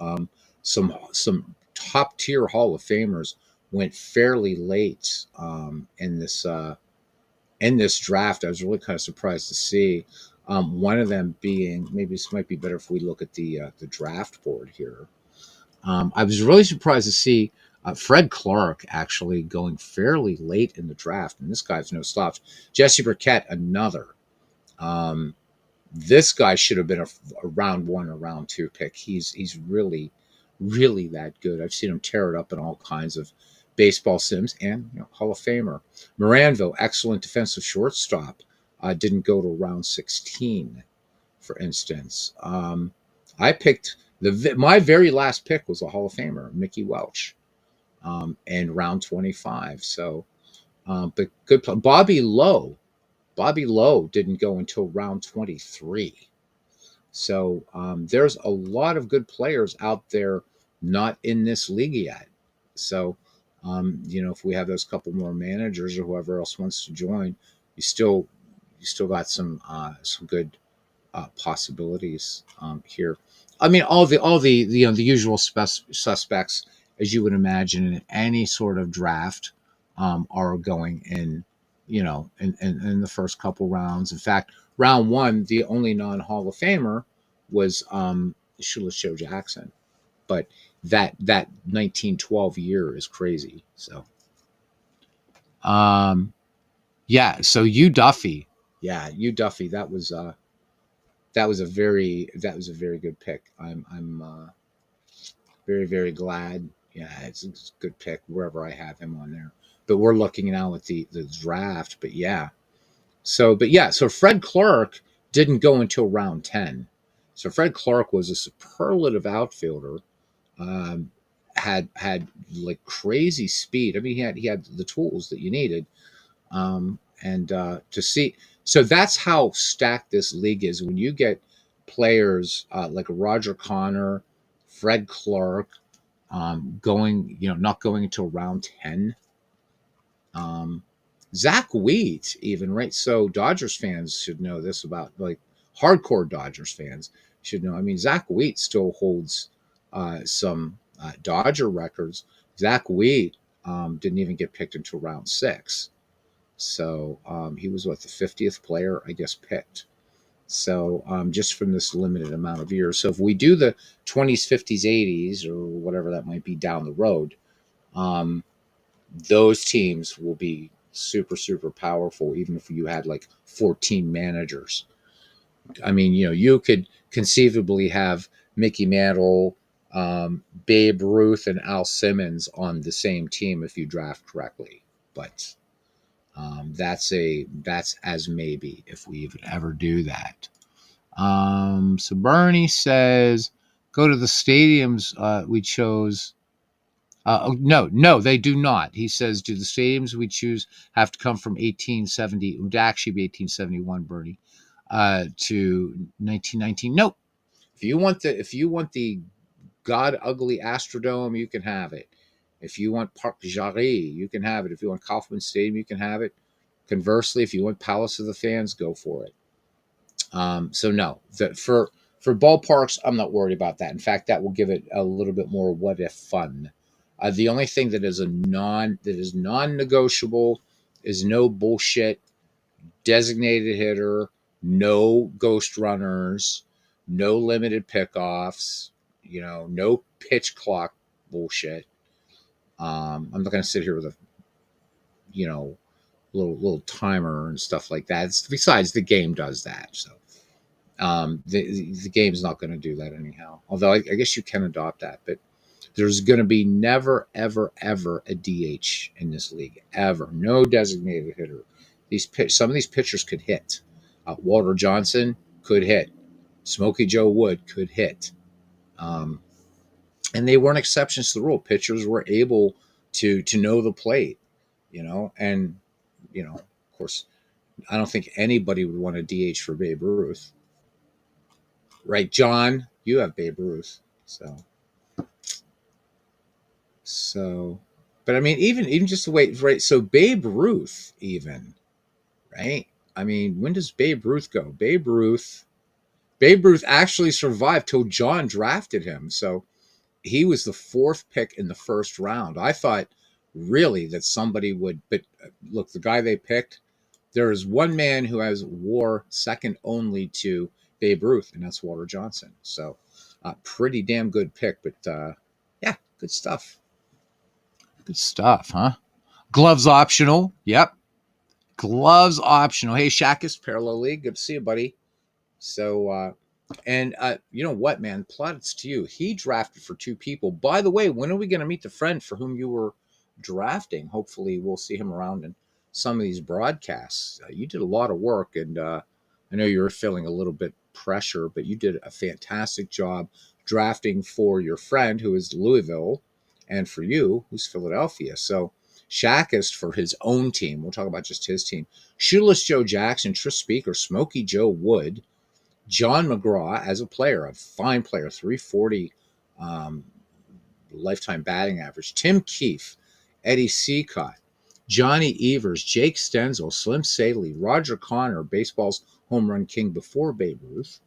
some top tier Hall of Famers went fairly late in this draft. I was really kind of surprised to see one of them being, maybe this might be better if we look at the draft board here. I was really surprised to see Fred Clark actually going fairly late in the draft, and this guy's no slouch. Jesse Burkett, another. This guy should have been a round one or round two pick. He's really, really that good. I've seen him tear it up in all kinds of baseball sims and Hall of Famer. Moranville, excellent defensive shortstop, didn't go to round 16, for instance. I picked my very last pick was a Hall of Famer, Mickey Welch, in round 25. So, but good play. Bobby Lowe didn't go until round 23. So there's a lot of good players out there not in this league yet. So, if we have those couple more managers or whoever else wants to join, you still got some good possibilities here. I mean, all the the usual suspects, as you would imagine in any sort of draft, are going in, in the first couple rounds. In fact, round one, the only non-Hall of Famer was Shoeless Joe Jackson, but that 1912 year is crazy. So, yeah. So Hugh Duffy, that was a very good pick. I'm very, very glad. Yeah, it's a good pick wherever I have him on there. But we're looking now at the draft. But yeah, so Fred Clark didn't go until round 10. So Fred Clark was a superlative outfielder. Had like crazy speed. I mean, he had the tools that you needed. And to see, so that's how stacked this league is. When you get players like Roger Connor, Fred Clark, going, not going until round 10. Zach Wheat, even, right? So Dodgers fans should know this about, like, hardcore Dodgers fans should know. I mean, Zach Wheat still holds some Dodger records. Zach Wheat didn't even get picked until round 6. So he was, the 50th player, I guess, picked. So just from this limited amount of years. So if we do the 20s, 50s, 80s, or whatever that might be down the road, those teams will be super, super powerful, even if you had like 14 managers. I mean, you could conceivably have Mickey Mantle, Babe Ruth, and Al Simmons on the same team if you draft correctly. But that's as maybe if we even ever do that. So Bernie says, go to the stadiums we chose. No, they do not. He says, do the stadiums we choose have to come from 1870? It would actually be 1871, Bernie, to 1919. Nope. If you want the God ugly Astrodome, you can have it. If you want Parc Jarry, you can have it. If you want Kauffman Stadium, you can have it. Conversely, if you want Palace of the Fans, go for it. So no, for ballparks, I'm not worried about that. In fact, that will give it a little bit more what if fun. The only thing that is non-negotiable is no bullshit designated hitter, no ghost runners, no limited pickoffs, no pitch clock bullshit. I'm not going to sit here with a little timer and stuff like that. Besides, the game does that, so the game's not going to do that anyhow. Although I guess you can adopt that, but There's going to be never, ever, ever a DH in this league. Ever. No designated hitter. Some of these pitchers could hit. Walter Johnson could hit. Smokey Joe Wood could hit. Um, and they weren't exceptions to the rule. Pitchers were able to know the plate, and of course, I don't think anybody would want a DH for Babe Ruth, right? John, you have Babe Ruth, so, but I mean, even just the way, right? So Babe Ruth, even, right? I mean, when does Babe Ruth go? Babe Ruth actually survived till John drafted him, so he was the fourth pick in the first round. I thought really that somebody would, but look, the guy they picked, there is one man who has WAR second only to Babe Ruth, and that's Walter Johnson. So, pretty damn good pick. But yeah, good stuff. Good stuff, huh? Gloves optional. Yep, gloves optional. Hey, Shakis, Parallel League. Good to see you, buddy. So, and you know what, man? Plaudits to you. He drafted for two people. By the way, when are we going to meet the friend for whom you were drafting? Hopefully, we'll see him around in some of these broadcasts. You did a lot of work, and I know you were feeling a little bit pressure, but you did a fantastic job drafting for your friend who is Louisville, and for you, who's Philadelphia. So, Shakist for his own team. We'll talk about just his team. Shoeless Joe Jackson, Tris Speaker, Smokey Joe Wood, John McGraw as a player, a fine player, 340 lifetime batting average. Tim Keefe, Eddie Seacott, Johnny Evers, Jake Stenzel, Slim Saley, Roger Connor, baseball's home run king before Babe Ruth.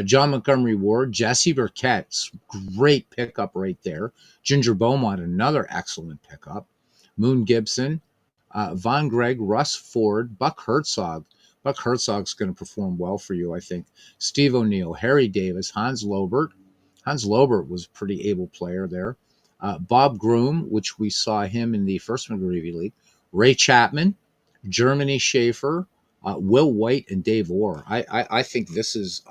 John Montgomery Ward, Jesse Burkett, great pickup right there. Ginger Beaumont, another excellent pickup. Moon Gibson, Von Gregg, Russ Ford, Buck Herzog. Buck Herzog's going to perform well for you, I think. Steve O'Neill, Harry Davis, Hans Lobert. Hans Lobert was a pretty able player there. Bob Groom, which we saw him in the first McGreevy League. Ray Chapman, Germany Schaefer, Will White, and Dave Orr. I think this is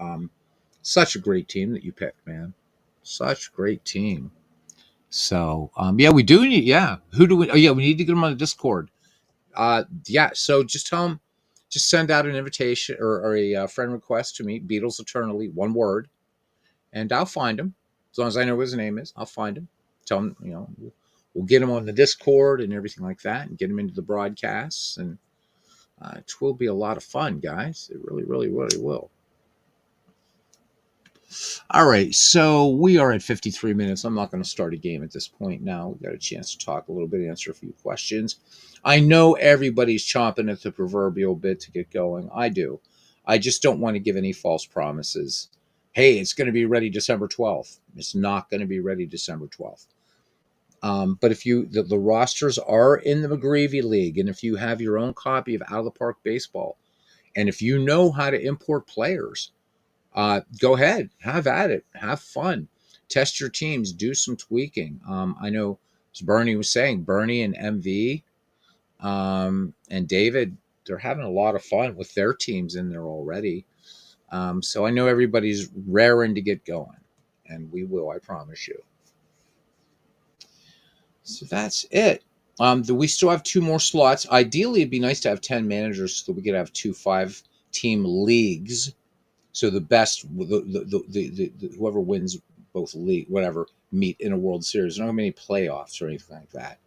such a great team that you picked, man. Such a great team. So, yeah, we do need, yeah. Who do we, oh, yeah, we need to get them on the Discord. Yeah, so just tell them, just send out an invitation or a friend request to me, Beatles Eternally, one word, and I'll find him. As long as I know what his name is, I'll find him. Tell him, we'll get him on the Discord and everything like that and get him into the broadcasts. And it will be a lot of fun, guys. It really, really, really will. All right, so we are at 53 minutes. I'm not going to start a game at this point now. We got a chance to talk a little bit, answer a few questions. I know everybody's chomping at the proverbial bit to get going. I do. I just don't want to give any false promises. Hey, it's going to be ready December 12th. It's not going to be ready December 12th. But if the rosters are in the McGreevy League, and if you have your own copy of Out of the Park Baseball, and if you know how to import players, go ahead, have at it, have fun, test your teams, do some tweaking. I know, as Bernie was saying, Bernie and MV and David, they're having a lot of fun with their teams in there already. So I know everybody's raring to get going, and we will, I promise you. So that's it. We still have two more slots. Ideally, it'd be nice to have 10 managers so that we could have 2 5-team leagues. So the best, the whoever wins both league, whatever, meet in a World Series. There's not many playoffs or anything like that.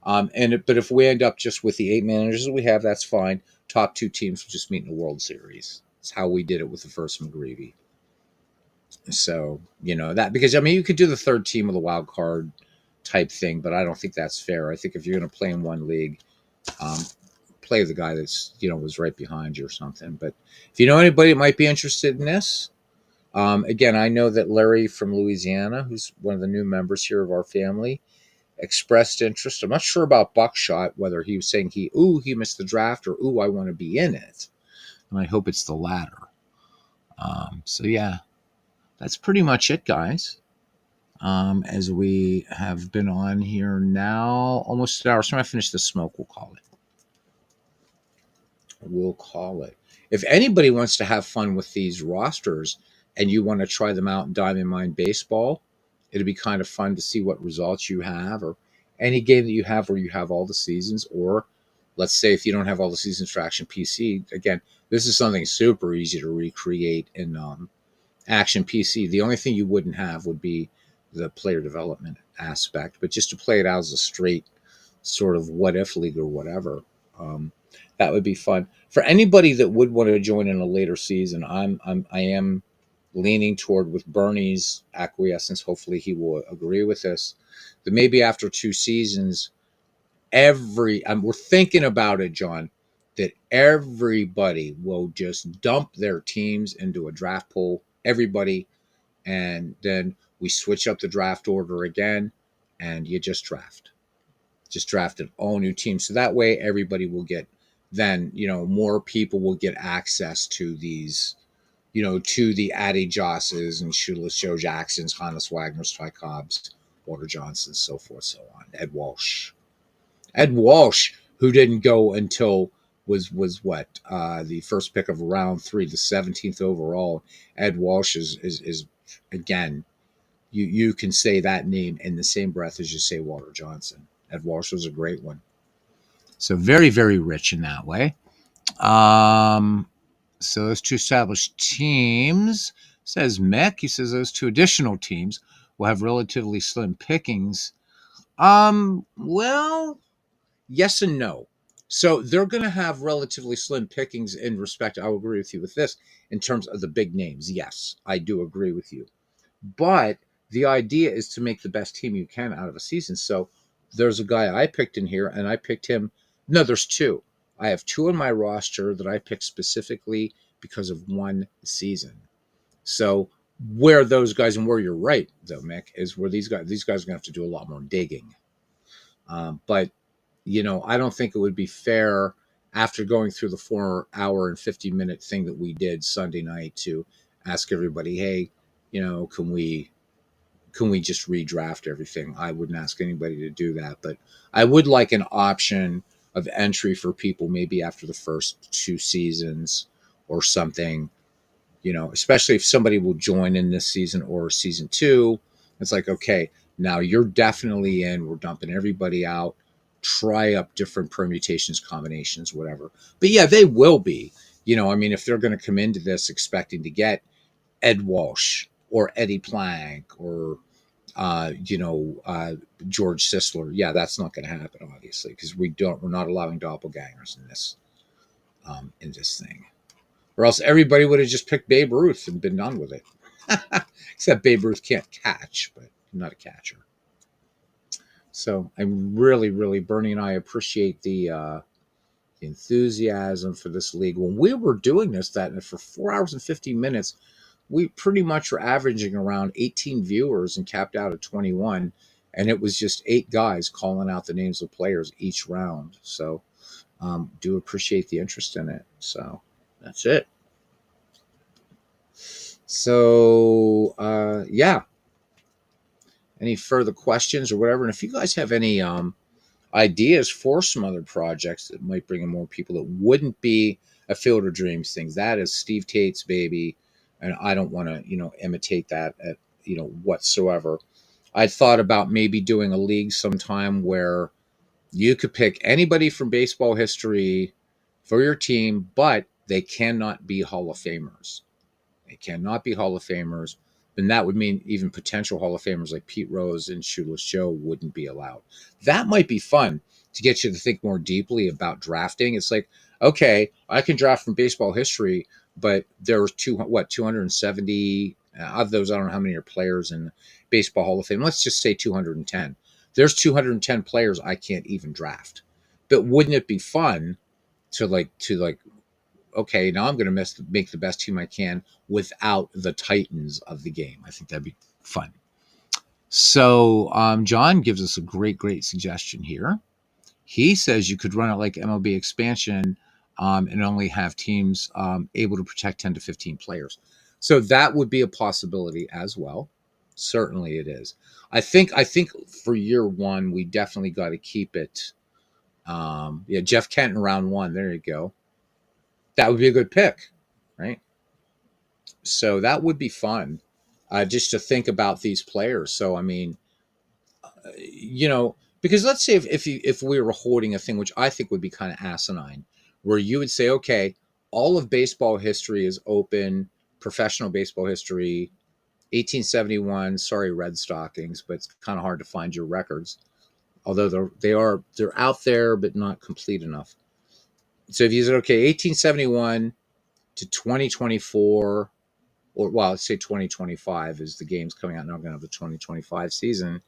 But if we end up just with the 8 managers that we have, that's fine. Top 2 teams will just meet in a World Series. That's how we did it with the first McGreevy. So that, because I mean you could do the third team with a wild card type thing, but I don't think that's fair. I think if you're going to play in one league, play the guy that's was right behind you or something. But if you know anybody that might be interested in this, again, I know that Larry from Louisiana, who's one of the new members here of our family, expressed interest. I'm not sure about Buckshot, whether he was saying he missed the draft, or I want to be in it. And I hope it's the latter. So yeah, that's pretty much it, guys. As we have been on here now almost an hour. So when I finish the smoke, we'll call it. If anybody wants to have fun with these rosters and you want to try them out in Diamond Mine Baseball, It'd be kind of fun to see what results you have, or any game that you have where you have all the seasons. Or let's say if you don't have all the seasons for Action PC, again, this is something super easy to recreate in Action PC. The only thing you wouldn't have would be the player development aspect, but just to play it out as a straight sort of what if league or whatever. Um, that would be fun for anybody that would want to join in a later season. I am leaning toward, with Bernie's acquiescence. Hopefully, he will agree with this. That maybe after 2 seasons, we're thinking about it, John. That everybody will just dump their teams into a draft pool. Everybody, and then we switch up the draft order again, and you just draft an all new team. So that way everybody will get, then, more people will get access to these, to the Addy Josses and Shoeless Joe Jacksons, Hannes Wagner's, Ty Cobbs, Walter Johnson, so forth, so on. Ed Walsh, who didn't go until was what, the first pick of round 3, the 17th overall. Ed Walsh is again, you can say that name in the same breath as you say Walter Johnson. Ed Walsh was a great one. So very, very rich in that way. So those 2 established teams, says Mick. He says those 2 additional teams will have relatively slim pickings. Well, yes and no. So they're going to have relatively slim pickings in respect. I'll agree with you with this in terms of the big names. Yes, I do agree with you. But the idea is to make the best team you can out of a season. So there's a guy I picked in here, and I picked him. No, there's 2. I have 2 in my roster that I picked specifically because of one season. So where those guys, and where you're right though, Mick, is where these guys are going to have to do a lot more digging. But I don't think it would be fair after going through the 4-hour and 50-minute thing that we did Sunday night to ask everybody, hey, can we just redraft everything? I wouldn't ask anybody to do that, but I would like an option of entry for people maybe after the first 2 seasons or something, especially if somebody will join in this season or season 2. It's like, okay, now you're definitely in. We're dumping everybody out. Try up different permutations, combinations, whatever. But yeah, they will be. If they're going to come into this expecting to get Ed Walsh or Eddie Plank or George Sisler, yeah, that's not going to happen, obviously, because we're not allowing doppelgangers in this thing, or else everybody would have just picked Babe Ruth and been done with it. Except Babe Ruth can't catch, but I'm not a catcher. So I'm really, really, Bernie and I appreciate the enthusiasm for this league. When we were doing this, that for 4 hours and 50 minutes, we pretty much were averaging around 18 viewers and capped out at 21. And it was just 8 guys calling out the names of players each round. So do appreciate the interest in it. So that's it. So, yeah. Any further questions or whatever? And if you guys have any ideas for some other projects that might bring in more people that wouldn't be a Field of Dreams things, that is Steve Tate's baby. And I don't want to, imitate that whatsoever. I thought about maybe doing a league sometime where you could pick anybody from baseball history for your team, but they cannot be Hall of Famers. They cannot be Hall of Famers. And that would mean even potential Hall of Famers like Pete Rose and Shoeless Joe wouldn't be allowed. That might be fun to get you to think more deeply about drafting. It's like, okay, I can draft from baseball history, but there was 270 of those. I don't know how many are players in Baseball Hall of Fame. Let's just say 210. There's 210 players I can't even draft. But wouldn't it be fun to okay, now I'm going to make the best team I can without the titans of the game? I think that'd be fun. So John gives us a great, great suggestion here. He says you could run it like MLB expansion and only have teams able to protect 10 to 15 players. So that would be a possibility as well. Certainly it is. I think for year 1, we definitely got to keep it. Yeah, Jeff Kent in round 1. There you go. That would be a good pick, right? So that would be fun. just to think about these players. So I mean, because let's say if we were holding a thing, which I think would be kind of asinine, where you would say, okay, all of baseball history is open, professional baseball history, 1871. Sorry, Red Stockings, but it's kind of hard to find your records. Although they're out there, but not complete enough. So if you said, okay, 1871 to 2024, or well, let's say 2025 is the game's coming out now. I'm going to have the 2025 season.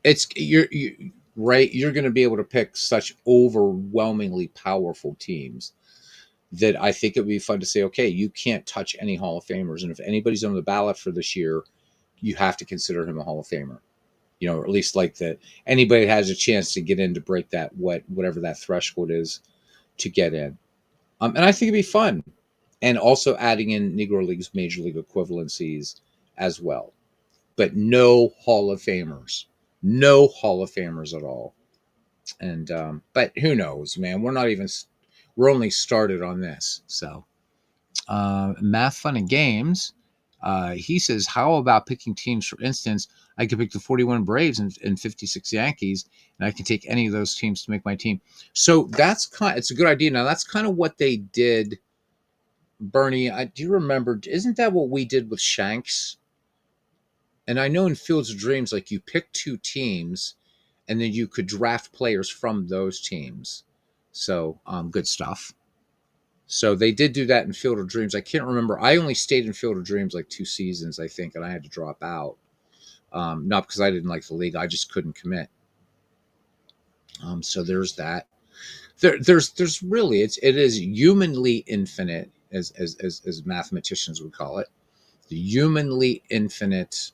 It's you right. You're going to be able to pick such overwhelmingly powerful teams that I think it would be fun to say, okay, you can't touch any Hall of Famers, and if anybody's on the ballot for this year, you have to consider him a Hall of Famer. Or at least like that anybody has a chance to get in to break that whatever that threshold is to get in. And I think it'd be fun. And also adding in Negro League's major league equivalencies as well. But no Hall of Famers. No Hall of Famers at all. And but who knows, man? We're only started on this. So Math Fun and Games. He says, how about picking teams? For instance, I could pick the 41 Braves and 56 Yankees, and I can take any of those teams to make my team. So it's a good idea. Now that's kind of what they did. Bernie, do you remember? Isn't that what we did with Shanks? And I know in Fields of Dreams, like you pick two teams, and then you could draft players from those teams. So good stuff. So they did do that in Field of Dreams. I can't remember. I only stayed in Field of Dreams like 2 seasons, I think, and I had to drop out. Not because I didn't like the league, I just couldn't commit. So there's that. There's really it is humanly infinite, as mathematicians would call it, the humanly infinite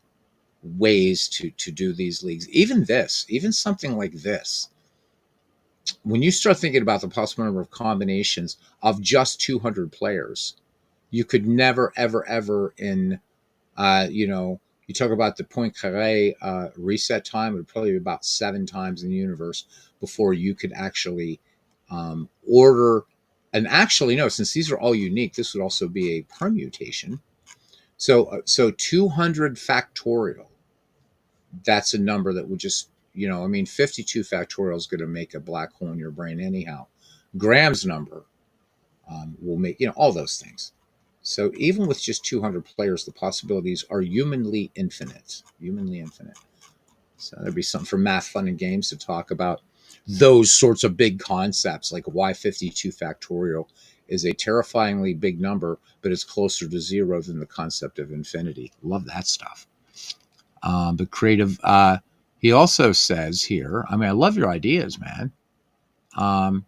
ways to do these leagues. Even something like this. When you start thinking about the possible number of combinations of just 200 players, you could never, ever, ever you talk about the Poincaré reset time, it would probably be about 7 times in the universe before you could actually order. And actually, no, since these are all unique, this would also be a permutation. So 200 factorial, that's a number that would just, 52 factorial is going to make a black hole in your brain anyhow. Graham's number will make, all those things. So even with just 200 players, the possibilities are humanly infinite. Humanly infinite. So there'd be something for Math Fun and Games to talk about those sorts of big concepts, like why 52 factorial is a terrifyingly big number, but it's closer to 0 than the concept of infinity. Love that stuff. But creative, he also says here, I mean, I love your ideas, man.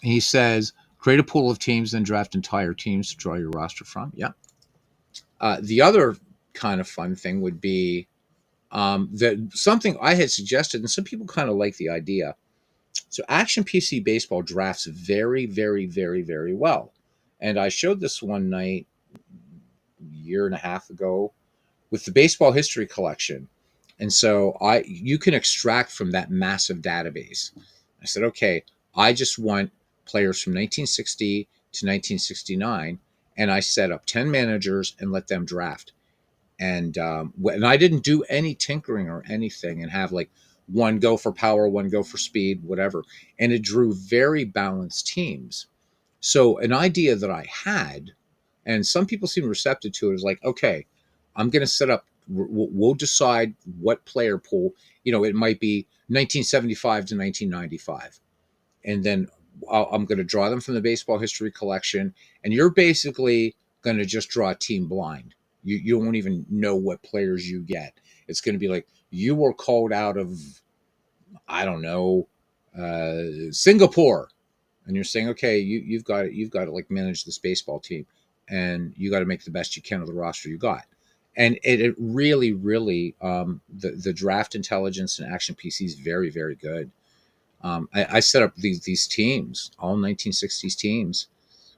He says, create a pool of teams, then draft entire teams to draw your roster from. Yeah. The other kind of fun thing would be that something I had suggested, and some people kind of like the idea. So Action PC Baseball drafts very, very, very, very well. And I showed this one night a year and a half ago with the baseball history collection. And so you can extract from that massive database. I said, okay, I just want players from 1960 to 1969, and I set up 10 managers and let them draft. And I didn't do any tinkering or anything, and have like one go for power, one go for speed, whatever. And it drew very balanced teams. So an idea that I had, and some people seem receptive to it, is like, okay, I'm going to set up, we'll decide what player pool, it might be 1975 to 1995. And then I'm going to draw them from the baseball history collection. And you're basically going to just draw a team blind. You won't even know what players you get. It's going to be like, you were called out of, I don't know, Singapore. And you're saying, okay, you've got to like manage this baseball team, and you got to make the best you can of the roster you got. And it really, really, the draft intelligence and Action PC is very, very good. I set up these teams, all 1960s teams,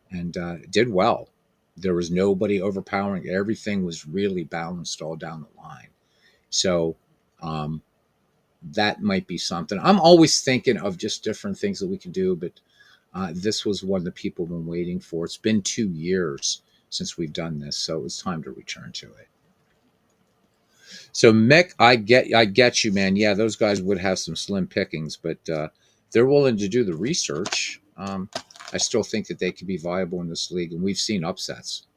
and did well. There was nobody overpowering. Everything was really balanced all down the line. So that might be something. I'm always thinking of just different things that we can do, but this was one that people have been waiting for. It's been 2 years since we've done this, so it's time to return to it. So Mick, I get you, man. Yeah, those guys would have some slim pickings, but they're willing to do the research. I still think that they could be viable in this league, and we've seen upsets.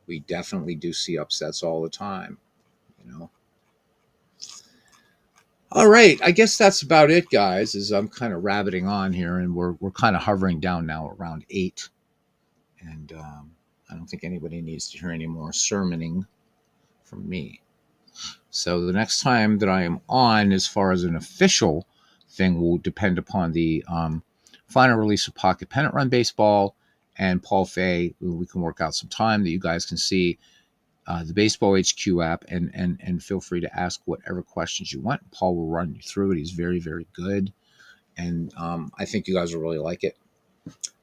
We definitely do see upsets all the time. You know. All right, I guess that's about it, guys. As I'm kind of rabbiting on here, and we're kind of hovering down now around 8, and I don't think anybody needs to hear any more sermoning from me. So the next time that I am on, as far as an official thing, will depend upon the final release of Pocket Pennant Run Baseball and Paul Fay. We can work out some time that you guys can see the Baseball HQ app, and feel free to ask whatever questions you want. Paul will run you through it. He's very, very good, and I think you guys will really like it.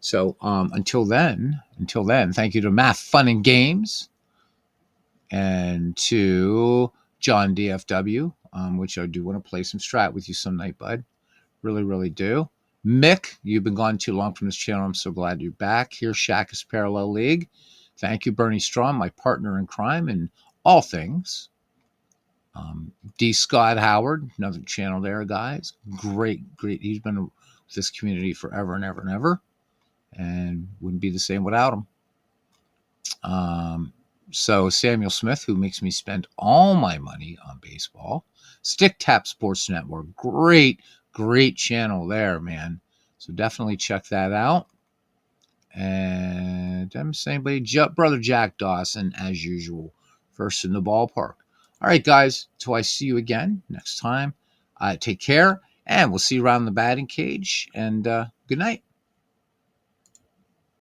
So until then, thank you to Math Fun and Games and to John DFW, which I do want to play some strat with you some night, bud. Really, really do. Mick, you've been gone too long from this channel. I'm so glad you're back. Here's Shaka's Parallel League. Thank you, Bernie Strom, my partner in crime in all things. D. Scott Howard, another channel there, guys. Great, great. He's been with this community forever and ever and ever, and wouldn't be the same without him. So Samuel Smith, who makes me spend all my money on baseball. Stick Tap Sports Network. Great, great channel there, man. So definitely check that out. And I'm saying, Brother Jack Dawson, as usual, first in the ballpark. All right, guys. Till I see you again next time. Take care, and we'll see you around the batting cage. And good night.